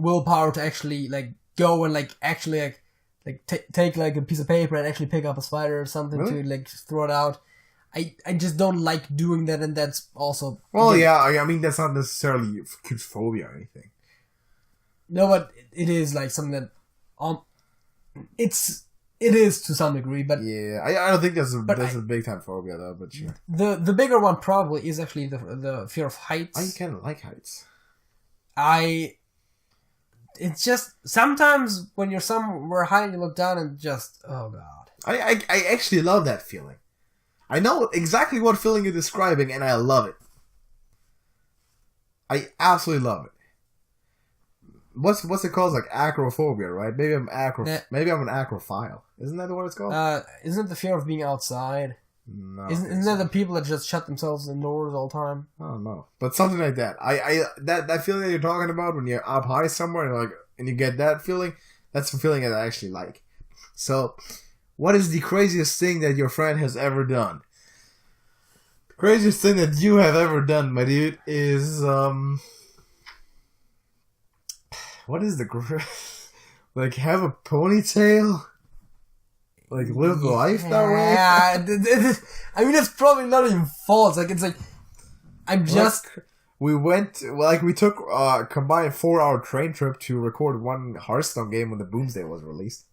willpower to actually like go and like actually take like a piece of paper and actually pick up a spider or something to like throw it out. I just don't like doing that, and that's also... Well, yeah, I mean, that's not necessarily phobia or anything. No, but it is like something that... It is to some degree, but... Yeah, I don't think that's a big-time phobia, though, but sure. The bigger one probably is actually the fear of heights. I kind of like heights. It's just... Sometimes when you're somewhere high and you look down and just... Oh, God. I actually love that feeling. I know exactly what feeling you're describing, and I love it. I absolutely love it. What's it called? Like acrophobia, right? Maybe I'm an acrophile. Isn't that what it's called? Isn't it the fear of being outside? No. Isn't that the people that just shut themselves indoors all the time? I don't know, but something like that. That feeling that you're talking about when you're up high somewhere and you get that feeling. That's the feeling that I actually like. So. What is the craziest thing that your friend has ever done? The craziest thing that you have ever done, my dude, is what is like have a ponytail? Like live life that way? Yeah, I mean that's probably not even false. Like it's like I'm just we took a combined 4-hour train trip to record one Hearthstone game when the Boomsday was released.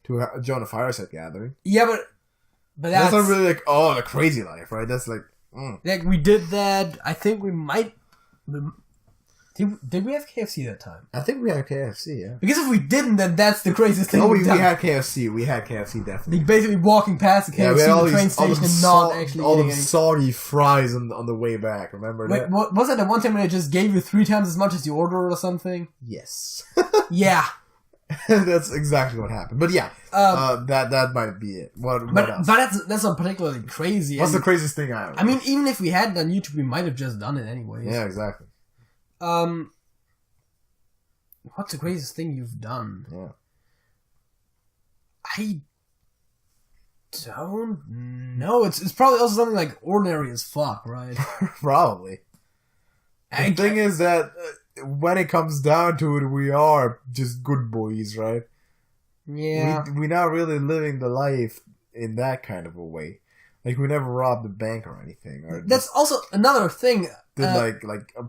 To join a fireside gathering. Yeah, but that's not really like the crazy life, right? That's like like we did that. I think we might. Did we have KFC that time? I think we had KFC, yeah. Because if we didn't, then that's the craziest thing. Oh, we had KFC. We had KFC definitely. Like basically walking past the KFC the train station and not actually all eating the soggy fries on the way back. Remember that? Wait, was that the one time when they just gave you 3 times as much as you ordered or something? Yes. Yeah. That's exactly what happened. But yeah, that might be it. What else? But that's not particularly crazy. What's the craziest thing I ever done? I mean, even if we had done YouTube, we might have just done it anyways. Yeah, exactly. What's the craziest thing you've done? Yeah. I don't know. It's probably also something like ordinary as fuck, right? Probably. The thing is that when it comes down to it, we are just good boys, right? Yeah. We're not really living the life in that kind of a way. Like, we never robbed a bank or anything. Or that's also another thing. Did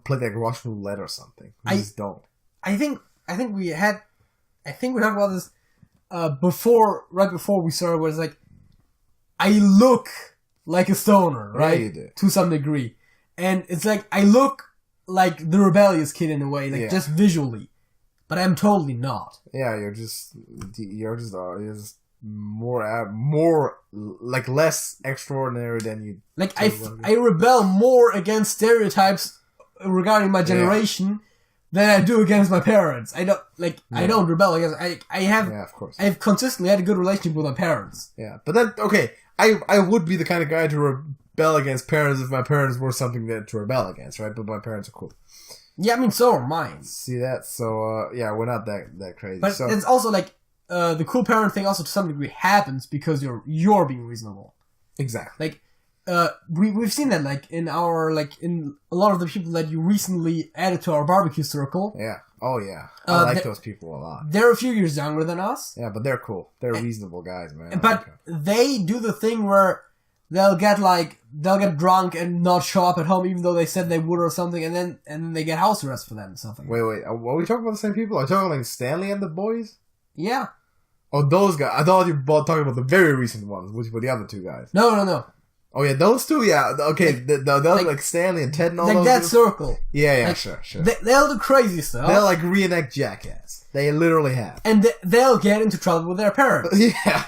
play like Russian roulette or something. We just don't. I think we talked about this right before we started, where it's like, I look like a stoner, right? Yeah, you do. To some degree. And it's like, I look like the rebellious kid in a way, like just visually. But I'm totally not. Yeah, you're just more like less extraordinary than you. Like I rebel more against stereotypes regarding my generation than I do against my parents. I don't rebel against. I have. Yeah, of course. I've consistently had a good relationship with my parents. Yeah, but then I would be the kind of guy to rebel against parents if my parents were something to rebel against, right? But my parents are cool. Yeah, I mean, so are mine. See that? So yeah, we're not that crazy. But it's also like the cool parent thing also to some degree happens because you're being reasonable. Exactly. Like we've seen that like in a lot of the people that you recently added to our barbecue circle. Yeah. Oh yeah. I like those people a lot. They're a few years younger than us. Yeah, but they're cool. They're reasonable guys, man. But they do the thing where they'll get drunk and not show up at home even though they said they would or something, and then they get house arrest for that and stuff like that. Wait, are we talking about the same people? Are you talking like Stanley and the boys? Yeah. Oh, those guys. I thought you were talking about the very recent ones, which were the other two guys. No. Oh yeah, those two. Yeah, okay. They'll like Stanley and Ted and all like those that dudes. circle. Yeah, like, sure. They'll do crazy stuff. They'll like reenact Jackass. They literally have. And they'll get into trouble with their parents. Yeah.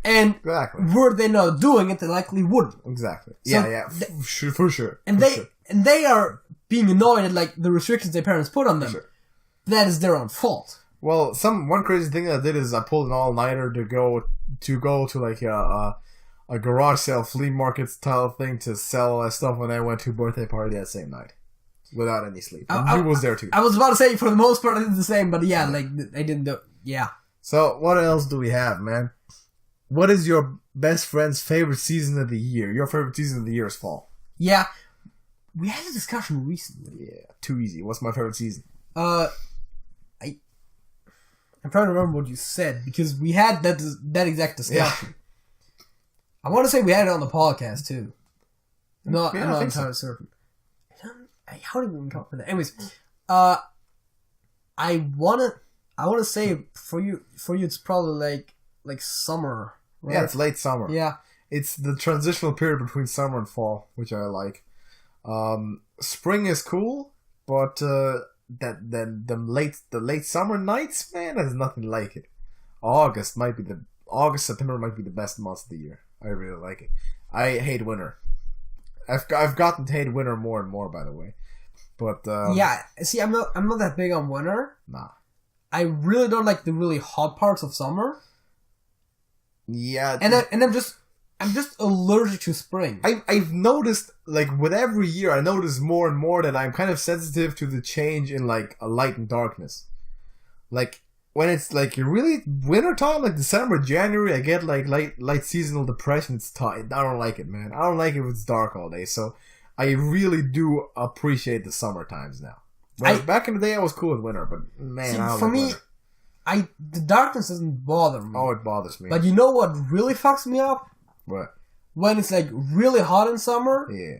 And exactly. were they not doing it, they likely wouldn't. Exactly. So yeah, for sure. And they are being annoyed at like the restrictions their parents put on them. Sure. That is their own fault. Well, one crazy thing that I did is I pulled an all-nighter to go to like a garage sale, flea market style thing to sell all that stuff, and I went to a birthday party that same night without any sleep. And you was there too. I was about to say for the most part I did the same, but yeah, like I didn't do. Yeah. So what else do we have, man? What is your best friend's favorite season of the year? Your favorite season of the year is fall. Yeah, we had a discussion recently. Yeah, too easy. What's my favorite season? I'm trying to remember what you said because we had that exact discussion. Yeah. I want to say we had it on the podcast too. I'm not entirely certain. How did we even talk about that? Anyways, I wanna say for you it's probably like summer. Right? Yeah, it's late summer. Yeah, it's the transitional period between summer and fall, which I like. Spring is cool, but the late summer nights, man, there's nothing like it. September might be the best months of the year. I really like it. I hate winter. I've gotten to hate winter more and more, by the way. But yeah, see, I'm not that big on winter. Nah, I really don't like the really hot parts of summer. Yeah, and I'm just allergic to spring. I've noticed, like, with every year, I notice more and more that I'm kind of sensitive to the change in, like, a light and darkness. Like, when it's, like, really winter time, like December, January, I get, like, light seasonal depression. It's I don't like it, man. I don't like it if it's dark all day. So, I really do appreciate the summer times now. Whereas back in the day, I was cool with winter, but, man, I don't for like me, winter. The darkness doesn't bother me. Oh, it bothers me. But you know what really fucks me up? What? When it's like really hot in summer, yeah,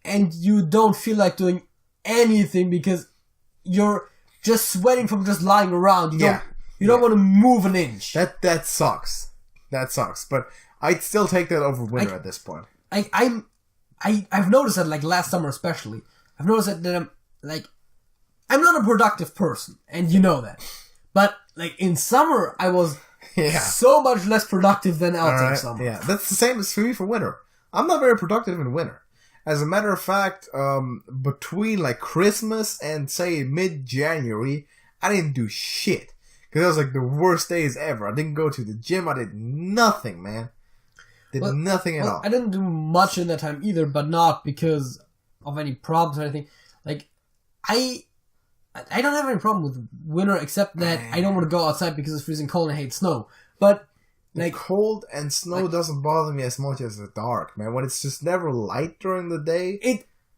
and you don't feel like doing anything because you're just sweating from just lying around. You don't want to move an inch. That sucks. That sucks. But I'd still take that over winter at this point. I've noticed that, like, last summer especially. I've noticed that I'm not a productive person, and you know that. But like in summer, I was so much less productive than outside summer. Yeah, that's the same as for me for winter. I'm not very productive in winter. As a matter of fact, between like Christmas and say mid-January, I didn't do shit. Because that was like the worst days ever. I didn't go to the gym. I did nothing, man. Nothing at all. I didn't do much in that time either, but not because of any problems or anything. Like, I don't have any problem with winter except that I don't want to go outside because it's freezing cold and I hate snow. But like cold and snow doesn't bother me as much as the dark, man. When it's just never light during the day.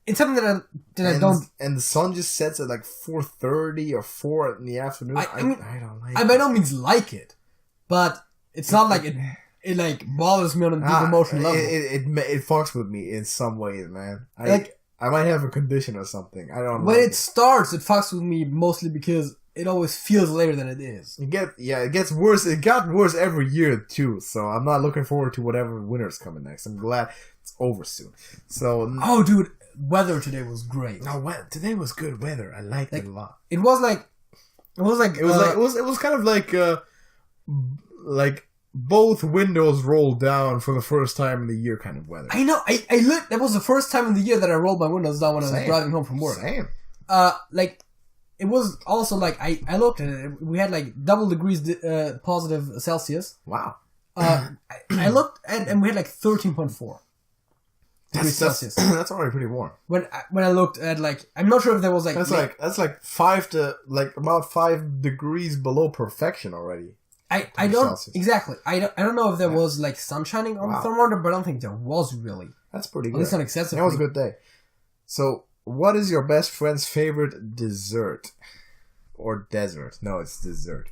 It's something that I don't. And the sun just sets at like 4:30 or 4 in the afternoon. I don't like it. I by no means like it, but it's not like it like bothers me on a deep emotional level. It fucks with me in some ways, man. I might have a condition or something. I don't know. When it starts, it fucks with me mostly because it always feels later than it is. It gets worse. It got worse every year too. So I'm not looking forward to whatever winter's coming next. I'm glad it's over soon. So dude, weather today was great. No, today was good weather. I liked it a lot. It was kind of like both windows rolled down for the first time in the year kind of weather. I know. That was the first time in the year that I rolled my windows down when I was driving home from work. Same. It was also like I looked at it. We had like double degrees positive Celsius. Wow. I looked at and we had like 13.4 degrees Celsius. That's already pretty warm. When I looked at like, I'm not sure if there was like that's like 5 to like about 5 degrees below perfection already. I don't Celsius. Exactly. I don't know if there was like sun shining on the thermometer, but I don't think there was really. That's pretty good. At least not excessively. That was a good day. So, what is your best friend's favorite dessert or desert? No, it's dessert.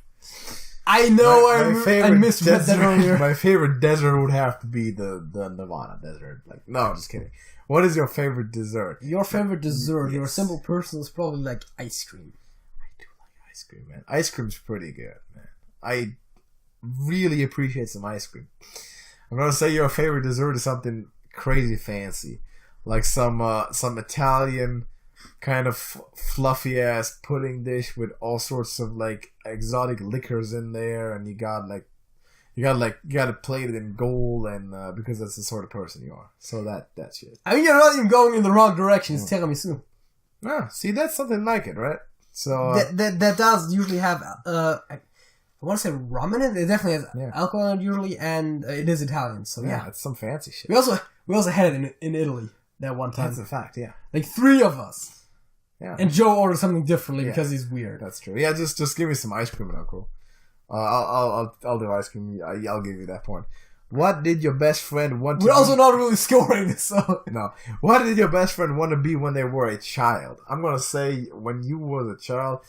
I know. I misread that earlier. My favorite dessert would have to be the Nevada desert. Like, no, I'm just kidding. What is your favorite dessert? Your favorite dessert? Yes. You're a simple person. Is probably like ice cream. I do like ice cream, man. Ice cream's pretty good, man. really appreciate some ice cream. I'm gonna say your favorite dessert is something crazy fancy, like some Italian kind of fluffy ass pudding dish with all sorts of like exotic liquors in there, and you got it plated in gold, and because that's the sort of person you are. So that shit. I mean, you're not even going in the wrong direction. It's tiramisu. Yeah, see, that's something like it, right? So that does usually have I want to say rum in it. It definitely has alcohol in it usually, and it is Italian. So yeah, it's some fancy shit. We also had it in Italy that one time. That's a fact. Yeah, like 3 of us. Yeah, and Joe ordered something differently because he's weird. That's true. Yeah, just give me some ice cream and I'm cool. I'll do ice cream. I'll give you that point. What did your best friend want to We're also not really scoring this, so... No. What did your best friend want to be when they were a child? I'm going to say, when you were a child,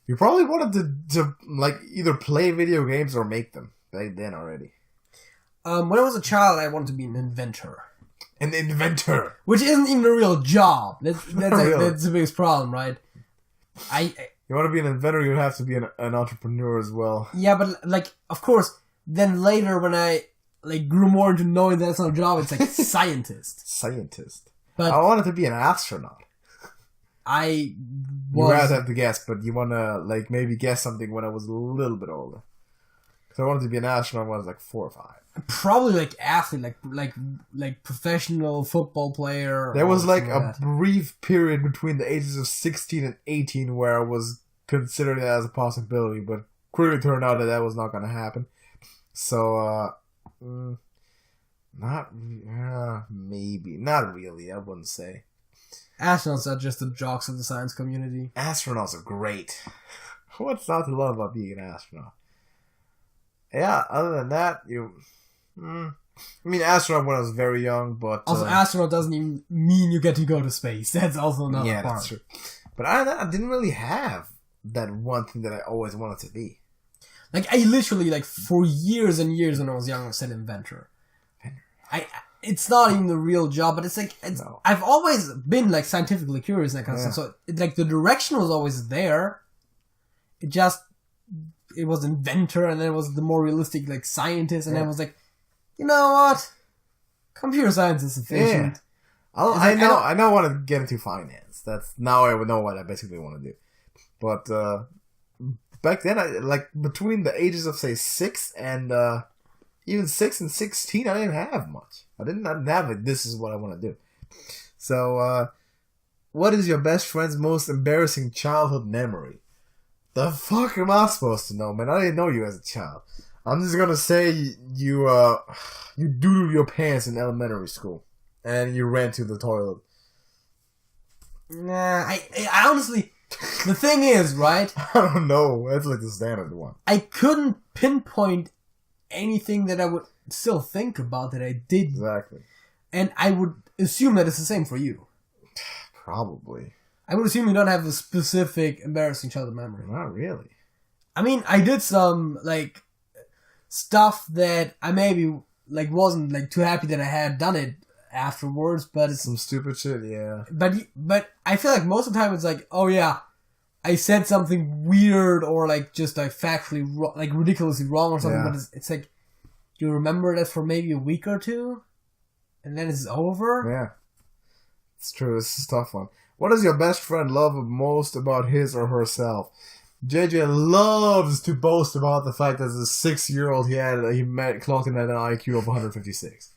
you probably wanted to like, either play video games or make them. Back then already. When I was a child, I wanted to be an inventor. An inventor? Which isn't even a real job. That's Really? that's the biggest problem, right? You want to be an inventor, you have to be an entrepreneur as well. Yeah, but, like, of course, then later when I... like grew more into knowing that's not a job, it's like scientist. Scientist. But I wanted to be an astronaut. I You was... rather have to guess, but you want to like maybe guess something when I was a little bit older. Because I wanted to be an astronaut when I was like 4 or 5. Probably like athlete, like professional football player. There was like a brief period between the ages of 16 and 18 where I was considering that as a possibility, but quickly turned out that was not going to happen. So, maybe. Not really, I wouldn't say. Astronauts are just the jocks of the science community. Astronauts are great. What's not to love about being an astronaut? Yeah, other than that, I mean, astronaut when I was very young, but... Also, astronaut doesn't even mean you get to go to space. That's also another part. Yeah, that's true. But I didn't really have that one thing that I always wanted to be. Like, I literally, like, for years and years when I was young, I said inventor. It's not even the real job, but it's like, no. I've always been, like, scientifically curious and that kind of stuff, so, like, the direction was always there. It was inventor, and then it was the more realistic, like, scientist, and then it was like, you know what? Computer science is sufficient. Yeah. I know I want to get into finance. Now I would know what I basically want to do. But, back then, between the ages of, say, 6 and, even 6 and 16, I didn't have much. I didn't have, like, this is what I want to do. So, what is your best friend's most embarrassing childhood memory? The fuck am I supposed to know, man? I didn't know you as a child. I'm just gonna say you doodled your pants in elementary school. And you ran to the toilet. Nah, I honestly... The thing is, right? I don't know. That's like the standard one. I couldn't pinpoint anything that I would still think about that I did. Exactly. And I would assume that it's the same for you. Probably. I would assume you don't have a specific embarrassing childhood memory. Not really. I mean, I did some, like, stuff that I maybe, like, wasn't, like, too happy that I had done it afterwards, but it's... Some stupid shit, yeah. But I feel like most of the time it's like, oh yeah, I said something weird or, like, just, like, factually wrong, like, ridiculously wrong or something, but it's like, you remember that for maybe a week or two, and then it's over? Yeah. It's true, it's a tough one. What does your best friend love most about his or herself? JJ loves to boast about the fact that as a 6-year-old he clocked in at an IQ of 156.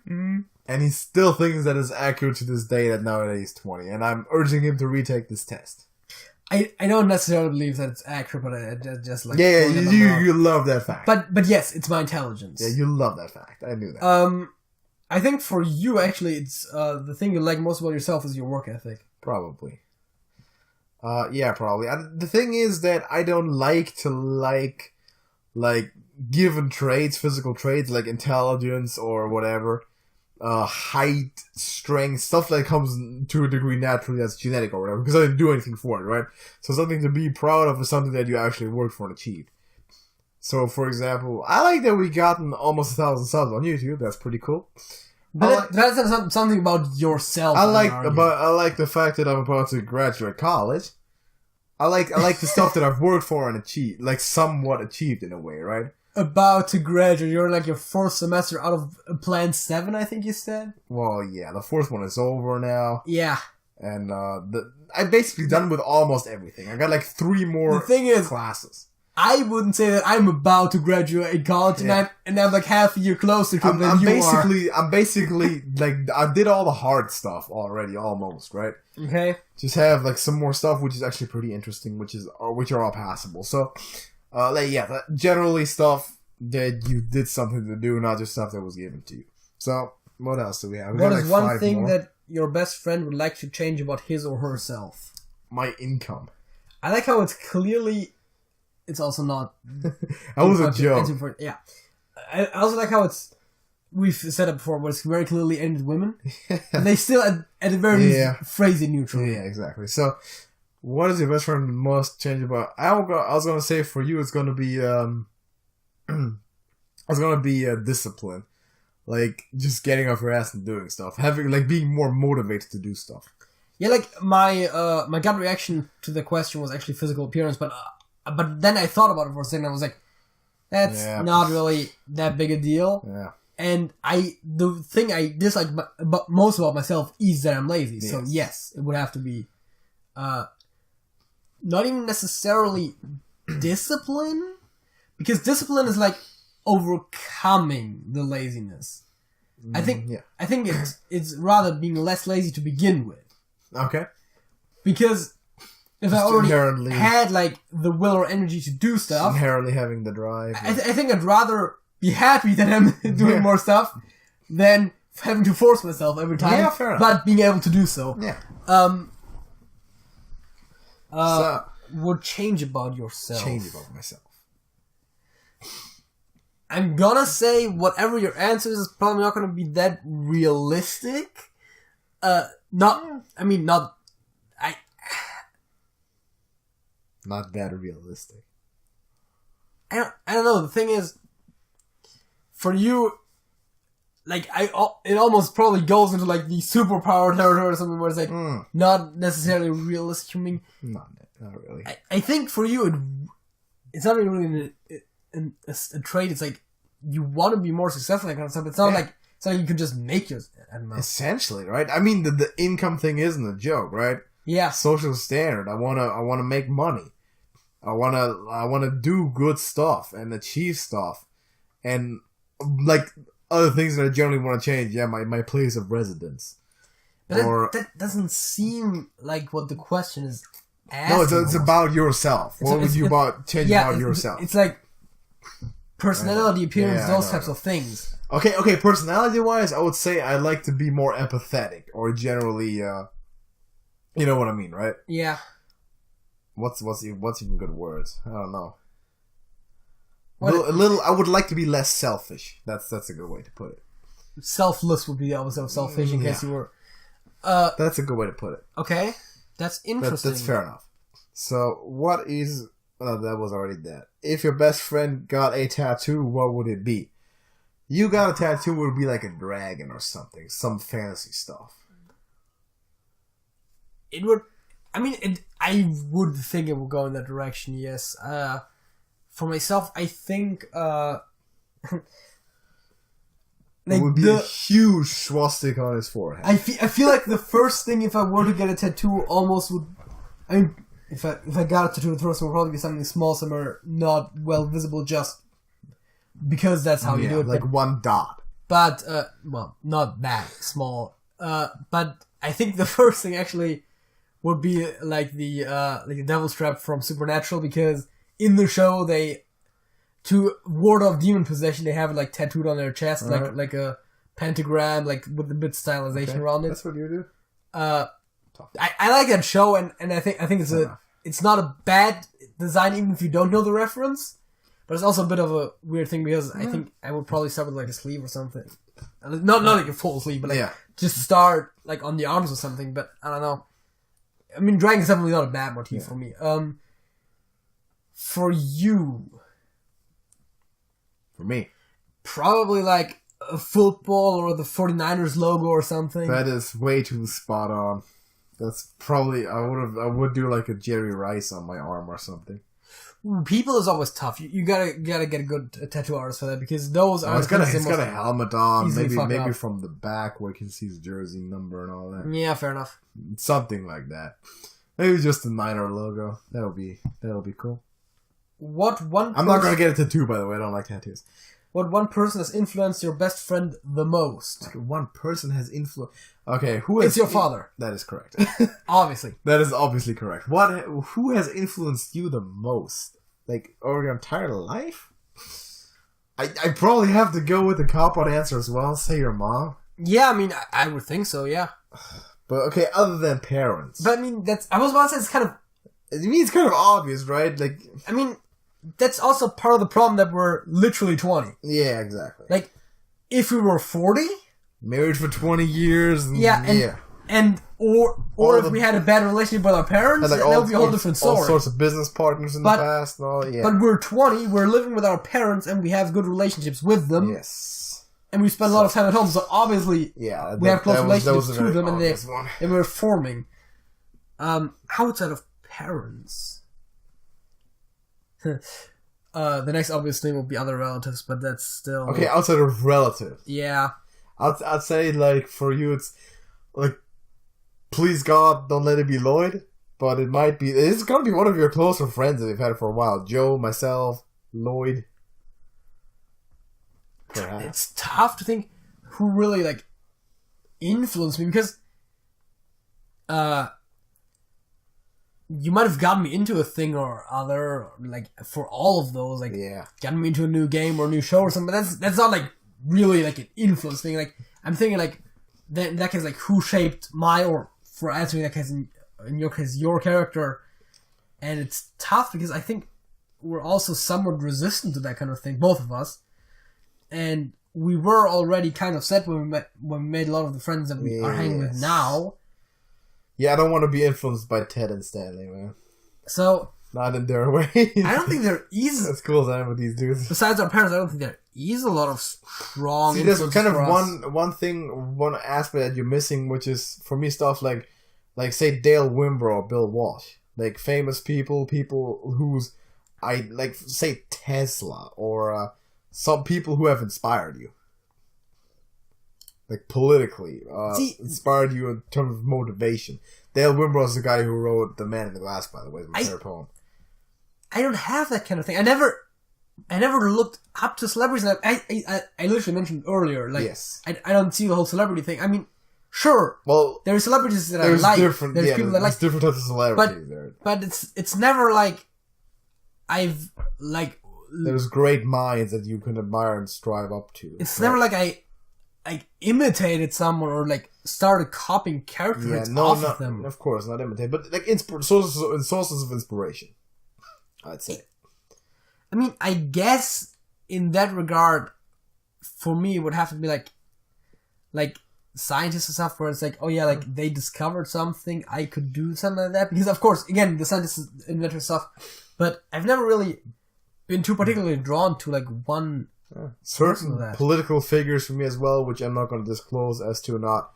And he still thinks that is accurate to this day that nowadays he's 20. And I'm urging him to retake this test. I don't necessarily believe that it's accurate, but I just like... Yeah, you love that fact. But yes, it's my intelligence. Yeah, you love that fact. I knew that. I think for you, actually, it's the thing you like most about yourself is your work ethic. Probably. Yeah, probably. The thing is that I don't like to like given traits, physical traits, like intelligence or whatever, height, strength, stuff that comes to a degree naturally that's genetic or whatever, because I didn't do anything for it, right? So something to be proud of is something that you actually worked for and achieved. So, for example, I like that we gotten almost 1,000 subs on YouTube. That's pretty cool. But that's something about yourself. I like the fact that I'm about to graduate college. I like the stuff that I've worked for and achieved, like somewhat achieved in a way, right? about to graduate. You're in like your 4th semester out of planned 7, I think you said. Well, yeah, the 4th one is over now. Yeah. And I'm basically done with almost everything. I got like 3 more the thing is, classes. I wouldn't say that I'm about to graduate in college, and I'm like half a year closer to it than you are. I'm basically like I did all the hard stuff already, almost, right? Okay. Just have like some more stuff, which is actually pretty interesting, which are all passable. So, generally stuff that you did something to do, not just stuff that was given to you. So, what else do we have? What is one thing that your best friend would like to change about his or herself? My income. I like how it's clearly. It's also not. That was a joke. Yeah. I also like how it's. We've said it before, but it's very clearly aimed at women. And they still, at the very least, phrase it neutral. Yeah, exactly. So, what is your best friend most change about? I was going to say for you, it's going to be. Discipline. Like, just getting off your ass and doing stuff. Being more motivated to do stuff. Yeah, like, my gut reaction to the question was actually physical appearance, but then I thought about it for a second and I was like, that's not really that big a deal. Yeah. And the thing I dislike most about myself is that I'm lazy. Yes. So yes, it would have to be, not even necessarily discipline, because discipline is like overcoming the laziness. I think it's rather being less lazy to begin with. Okay. Because if I already had like the will or energy to do stuff, inherently having the drive, I think I'd rather be happy that I'm doing more stuff than having to force myself every time. Yeah, fair enough. But being able to do so. Yeah. Would change about yourself. Change about myself. I'm gonna say whatever your answer is probably not gonna be that realistic. Not that realistic. I don't know. The thing is, for you, like it almost probably goes into like the superpower territory or something where it's like not necessarily realistic. I mean, not really. I think for you, it's not really a trait. It's like you want to be more successful, that kind of stuff. It's not like you can just make your. I don't know. Essentially, right? I mean, the income thing isn't a joke, right? Yeah. Social standard. I wanna make money. I wanna do good stuff and achieve stuff, and like other things that I generally want to change. Yeah, my place of residence. But that doesn't seem like what the question is asking. No, it's about yourself. What would you change about yourself? It's like personality, appearance, those types of things. Okay. Personality-wise, I would say I like to be more empathetic, or generally, you know what I mean, right? Yeah. What's even good words? I don't know. A little. I would like to be less selfish. That's a good way to put it. Selfless would be the opposite of selfish, in case you were. That's a good way to put it. Okay, that's interesting. That's fair enough. So, what is? That was already that. If your best friend got a tattoo, what would it be? You got a tattoo, it would be like a dragon or something, some fantasy stuff. It would. I mean, I would think it would go in that direction. Yes. For myself, I think. It would be a huge swastika on his forehead. I feel like the first thing, if I were to get a tattoo, almost would. I mean, if I got a tattoo, the first one would probably be something small, somewhere not well visible, just because that's how you do it. Like one dot. But well, not that small. But I think the first thing actually would be like the devil's trap from Supernatural, because in the show to ward off demon possession, they have it like tattooed on their chest, like a pentagram, like with a bit stylization around it. That's what you do. I like that show, and I think it's not a bad design even if you don't know the reference, but it's also a bit of a weird thing because I think I would probably start with like a sleeve or something, not like a full sleeve, but like just start like on the arms or something. But I don't know. I mean, dragon's definitely not a bad motif for me. For you. For me. Probably like a football or the 49ers logo or something. That is way too spot on. That's probably, I would do like a Jerry Rice on my arm or something. People is always tough. You gotta get a good tattoo artist for that, because those are. He's got a helmet on, maybe up. From the back where you can see his jersey number and all that. Yeah, fair enough. Something like that. Maybe just a minor logo. That'll be cool. I'm not gonna get a tattoo, by the way. I don't like tattoos. What one person has influenced your best friend the most? One person has influenced. Okay, who has? It's your father. That is correct. Obviously. That is obviously correct. Who has influenced you the most? Like, over your entire life? I probably have to go with the cop-out answer as well. Say your mom. Yeah, I mean, I would think so. Yeah. But okay, other than parents. But I mean, I was about to say it's kind of. I mean, it's kind of obvious, right? Like, I mean, that's also part of the problem that we're literally 20. Yeah, exactly. Like, if we were 40, married for 20 years, or if we had a bad relationship with our parents, that would be a whole different story. All sorts of business partners in the past, and all. Yeah. But we're 20, we're living with our parents, and we have good relationships with them. Yes. And we spend a lot of time at home, so obviously, we have close relationships to them, and we're forming. Outside of parents. The next obvious thing will be other relatives, but that's still... Okay, outside of relatives. Yeah. I'd say, like, for you, it's, like, please God, don't let it be Lloyd, but it might be... It's gonna be one of your closer friends that you've had for a while. Joe, myself, Lloyd. Perhaps. It's tough to think who really, like, influenced me, because... you might have gotten me into a thing or other, like, for all of those, like, gotten me into a new game or a new show or something, but that's not, like, really, like, an influence thing. Like, I'm thinking, like, in that case, like, who shaped or for answering that case, in your case, your character, and it's tough, because I think we're also somewhat resistant to that kind of thing, both of us, and we were already kind of set when we made a lot of the friends that we are hanging with now. Yeah, I don't want to be influenced by Ted and Stanley, man. So... Not in their way. I don't think there is... As cool as I am with these dudes. Besides our parents, I don't think there is a lot of strong... See, there's kind of one aspect that you're missing, which is, for me, stuff like say, Dale Wimbrough or Bill Walsh. Like, famous people who's... say, Tesla, or some people who have inspired you. Like, politically, inspired you in terms of motivation. Dale Wimbrough is the guy who wrote The Man in the Glass, by the way, my favorite poem. I don't have that kind of thing. I never looked up to celebrities. I literally mentioned earlier, like, yes. I don't see the whole celebrity thing. I mean, sure, well, there are celebrities that I like. There's people that like different types of celebrities but it's never like I've like. There's great minds that you can admire and strive up to. It's never like I imitated someone or like started copying characters off of them. Of course, not imitate, but like sources of inspiration, I'd say. I mean, I guess in that regard, for me, it would have to be like scientists and stuff, where it's like, oh yeah, like they discovered something, I could do something like that. Because of course, again, the scientists invent stuff, but I've never really been too particularly drawn to like one. Certain political figures for me as well, which I'm not going to disclose, as to not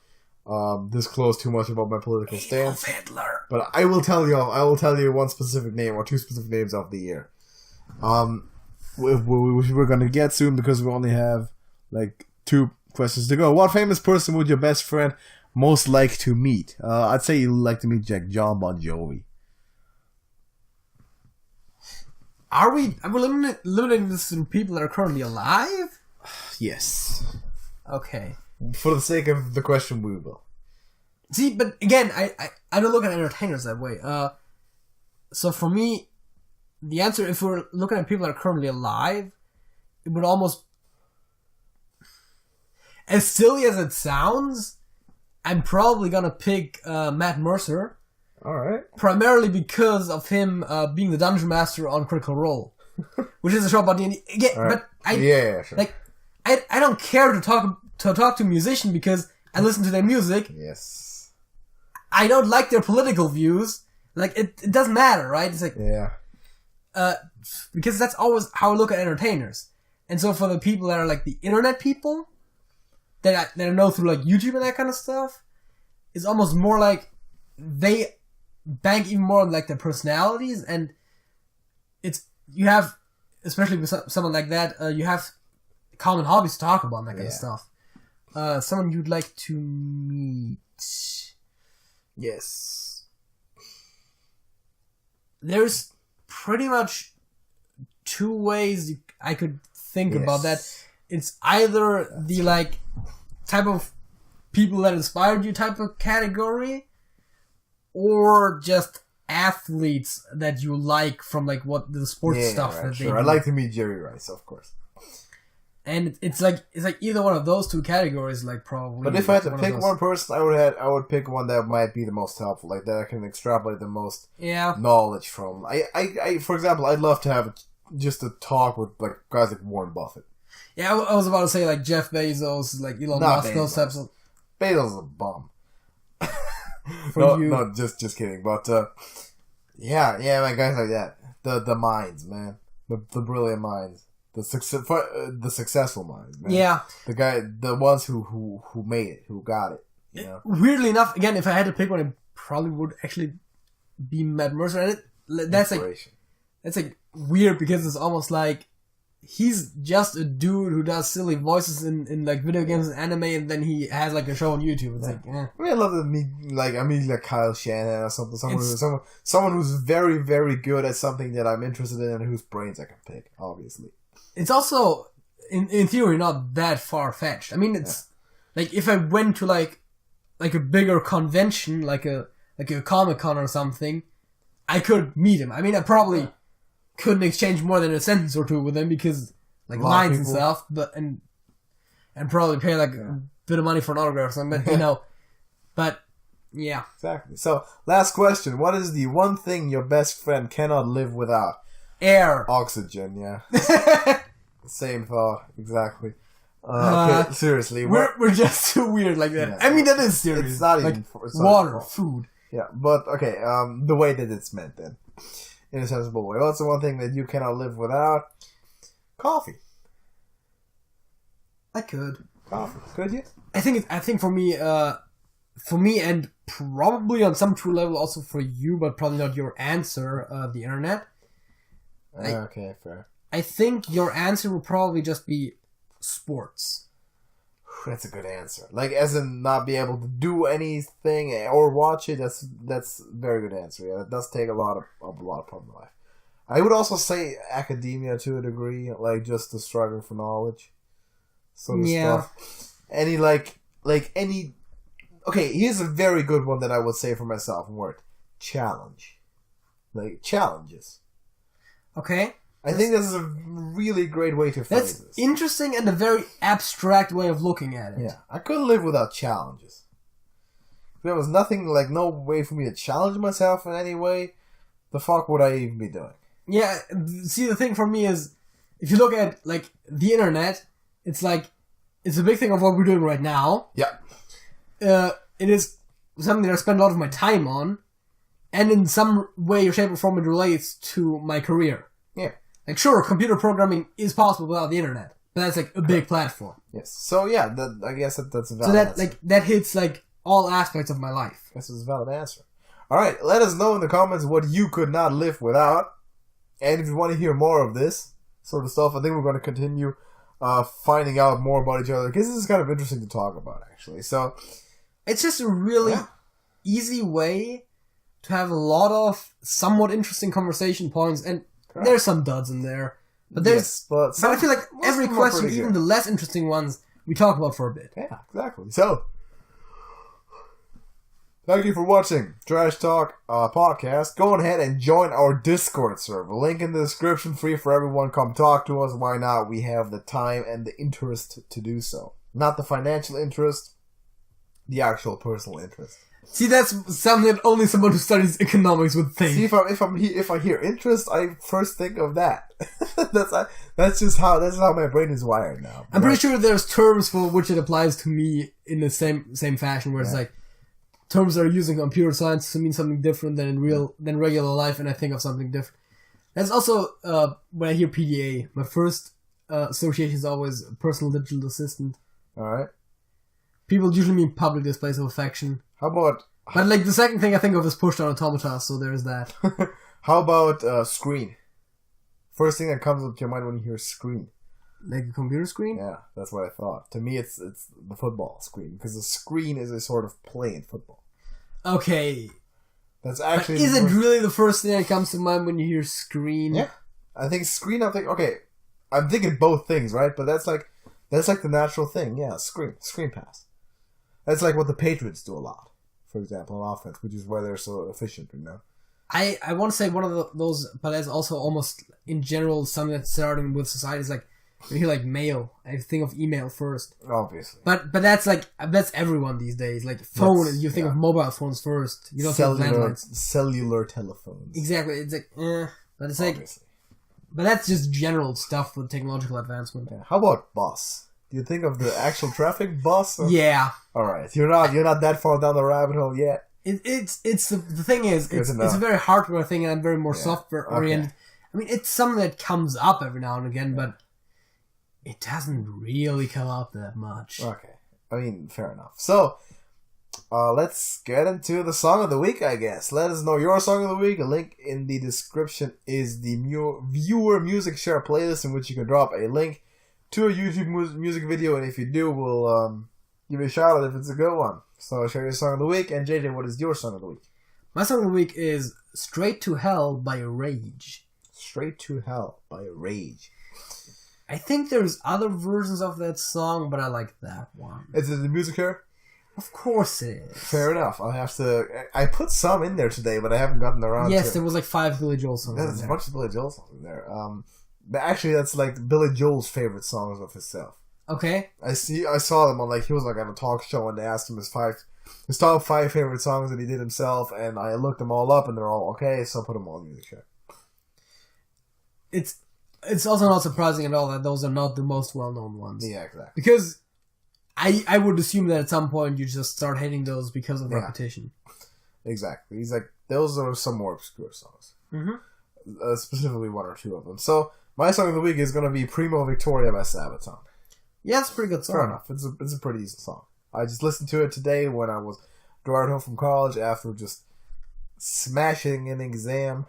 disclose too much about my political stance. Hitler. But I will tell you one specific name or two specific names of the year. We're going to get soon, because we only have like 2 questions to go. What famous person would your best friend most like to meet? I'd say you'd like to meet John Bon Jovi. Are we limiting this to people that are currently alive? Yes. Okay. For the sake of the question, we will. See, but again, I don't look at entertainers that way. So for me, the answer, if we're looking at people that are currently alive, it would almost... As silly as it sounds, I'm probably gonna pick Matt Mercer. Alright. Primarily because of him being the dungeon master on Critical Role, which is a show about D&D. Again, right. But sure. Like, I don't care to talk to a musician because I listen to their music. Yes. I don't like their political views. Like, it doesn't matter, right? It's like, because that's always how I look at entertainers. And so for the people that are like the internet people, that I know through like YouTube and that kind of stuff, it's almost more like they bank even more on like their personalities, and you have, especially with someone like that, you have common hobbies to talk about and that kind of stuff. Someone you'd like to meet. Yes. There's pretty much two ways I could think about that. It's either the like type of people that inspired you type of category, or just athletes that you like from like what the sports stuff that they do. I'd like to meet Jerry Rice, of course. And it's like either one of those two categories, like probably. But if I had to pick one person, I would pick one that might be the most helpful, like that I can extrapolate the most knowledge from. I for example, I'd love to have just a talk with like guys like Warren Buffett. Yeah, I was about to say like Jeff Bezos, like Elon Musk, those types of. Bezos is a bum. No, just kidding. But man, guys like that, the minds, man, the brilliant minds. The successful minds, man. Yeah. The ones who made it, who got it. You know? Weirdly enough, again, if I had to pick one, it probably would actually be Matt Mercer. And that's like weird because it's almost like he's just a dude who does silly voices in like video games and anime, and then he has like a show on YouTube. It's like, I mean, I love to meet like Kyle Shanahan or something. Someone who's very, very good at something that I'm interested in and whose brains I can pick, obviously. It's also, in theory, not that far-fetched. I mean, it's like if I went to like a bigger convention, like a Comic-Con or something, I could meet him. I mean, I probably couldn't exchange more than a sentence or two with him because like lines and stuff, and probably pay like a bit of money for an autograph or something. But yeah, exactly. So, last question: what is the one thing your best friend cannot live without? Air. Oxygen, yeah. Same thought, exactly. Okay, seriously. We're just too weird like that. Yeah, I mean, that is serious. It's not like even... water, food. Yeah, but, okay, the way that it's meant then. In a sensible way. What's the one thing that you cannot live without? Coffee. I could. Coffee. Could you? I think for me, and probably on some true level also for you, but probably not your answer, the internet. Okay, fair. I think your answer will probably just be sports. That's a good answer. Like, as in not be able to do anything or watch it. That's a very good answer. Yeah, it does take a lot of part of life. I would also say academia to a degree, like just the struggle for knowledge, sort of stuff. Any any. Okay, here's a very good one that I would say for myself. Word challenge, like challenges. Okay. I think this is a really great way to phrase this. That's interesting and a very abstract way of looking at it. Yeah. I couldn't live without challenges. If there was nothing, like no way for me to challenge myself in any way, the fuck would I even be doing? Yeah, see, the thing for me is, if you look at, like, the internet, it's like, it's a big thing of what we're doing right now. Yeah. It is something that I spend a lot of my time on, and in some way or shape or form it relates to my career. Yeah. Like, sure, computer programming is possible without the internet, but that's like a big platform. Yes. So yeah, I guess that's a valid answer. Like that hits like all aspects of my life. This is a valid answer. All right, let us know in the comments what you could not live without, and if you want to hear more of this sort of stuff, I think we're going to continue finding out more about each other because this is kind of interesting to talk about, actually. So it's just a really easy way to have a lot of somewhat interesting conversation points, and there's some duds in there. But but I feel like every question, even the less interesting ones, we talk about for a bit. Yeah, exactly. So, thank you for watching Trash Talk Podcast. Go ahead and join our Discord server. Link in the description, free for everyone. Come talk to us. Why not? We have the time and the interest to do so. Not the financial interest, the actual personal interest. See, that's something that only someone who studies economics would think. See, if I hear interest, I first think of that. that's just how my brain is wired now. I'm pretty sure there's terms for which it applies to me in the same fashion, where it's like terms that are using computer science to mean something different than than regular life, and I think of something different. That's also when I hear PDA, my first association is always personal digital assistant. All right. People usually mean public displays of affection. How about... But, like, the second thing I think of is push-down automata, so there's that. How about screen? First thing that comes up to your mind when you hear screen. Like a computer screen? Yeah, that's what I thought. To me, it's the football screen because the screen is a sort of play in football. Okay. That's actually. But is it really the first thing that comes to mind when you hear screen? Yeah, I think screen. I'm thinking both things, right? But that's like the natural thing. Yeah, screen pass. That's like what the Patriots do a lot, for example, on offense, which is why they're so efficient, you know. I want to say one of those, but that's also almost in general something that's starting with society is like when you hear like mail, I think of email first. Obviously. But that's everyone these days. Like phone, and you think of mobile phones first. You don't think of landlines. Cellular telephones. Exactly. It's like, but it's Obviously. But that's just general stuff with technological advancement. Yeah. How about bus? Do you think of the actual traffic bus? Or? Yeah. All right. You're not that far down the rabbit hole yet. It's the thing is it's a very hardware thing and very more software oriented. Okay. I mean, it's something that comes up every now and again, but it doesn't really come up that much. Okay. I mean, fair enough. So, let's get into the song of the week, I guess. Let us know your song of the week. A link in the description is the viewer music share playlist in which you can drop a link to a YouTube music video, and if you do, we'll give you a shout out if it's a good one. So share your song of the week, and JJ, what is your song of the week? My song of the week is Straight to Hell by Rage. Straight to Hell by Rage. I think there's other versions of that song, but I like that one. Is it the music here? Of course it is. Fair enough. I put some in there today, but I haven't gotten around to it. Yes, there was like 5 Billy Joel songs in there. There's a bunch of Billy Joel songs in there. But actually, that's like Billy Joel's favorite songs of himself. Okay. I saw them on he was like on a talk show and they asked him his top 5 favorite songs that he did himself, and I looked them all up and they're all okay, so I put them all in music share. It's also not surprising at all that those are not the most well-known ones. Yeah, exactly. Because I would assume that at some point you just start hating those because of repetition. Exactly. He's like, those are some more obscure songs. Mm-hmm. Specifically 1 or 2 of them. So, my song of the week is going to be Primo Victoria by Sabaton. Yeah, it's a pretty good song. Fair enough. It's a pretty decent song. I just listened to it today when I was driving home from college after just smashing an exam.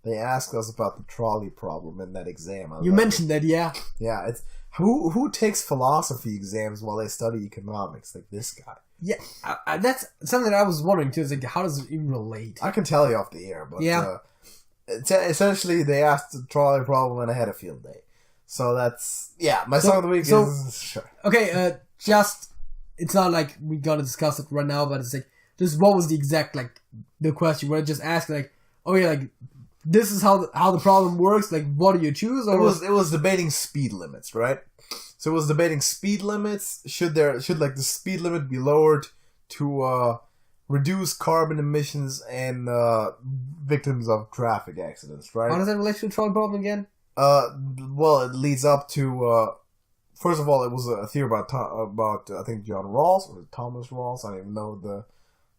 They asked us about the trolley problem in that exam. You mentioned that, yeah. Yeah, it's who takes philosophy exams while they study economics? Like this guy. Yeah, that's something that I was wondering too. Is like, how does it even relate? I can tell you off the air, but essentially they asked the trolley problem and I had a field day. So that's my song of the week is sure. Okay, it's not like we gotta discuss it right now, but it's like just what was the exact the question? Where I just asked this is how the problem works. Like, what do you choose? Or it was debating speed limits, right? So it was debating speed limits. Should the speed limit be lowered to reduce carbon emissions and victims of traffic accidents, right? How does that relate to the trolley problem again? Well, it leads up to first of all, it was a theory about I think John Rawls or Thomas Rawls. I don't even know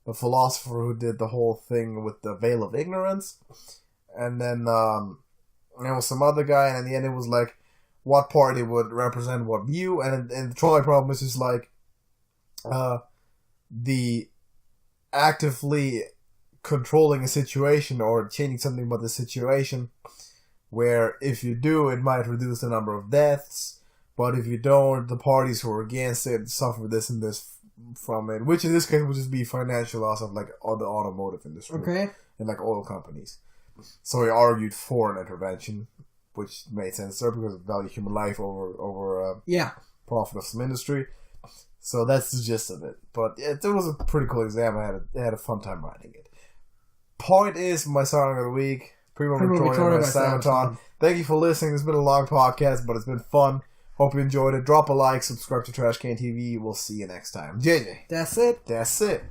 the philosopher who did the whole thing with the veil of ignorance. And then there was some other guy, and in the end it was like what party would represent what view, and the trolley problem is just like the actively controlling a situation or changing something about the situation, where if you do, it might reduce the number of deaths, but if you don't, the parties who are against it suffer this and this from it, which in this case would just be financial loss of all the automotive industry and oil companies. So he argued for an intervention, which made sense there because it valued human life over profit of some industry. So that's the gist of it. But it was a pretty cool exam. I had a fun time writing it. Point is, my song of the week, Primo Victoria by Sabaton. Thank you for listening. It's been a long podcast, but it's been fun. Hope you enjoyed it. Drop a like, subscribe to Trash Can TV. We'll see you next time. JJ. That's it. That's it.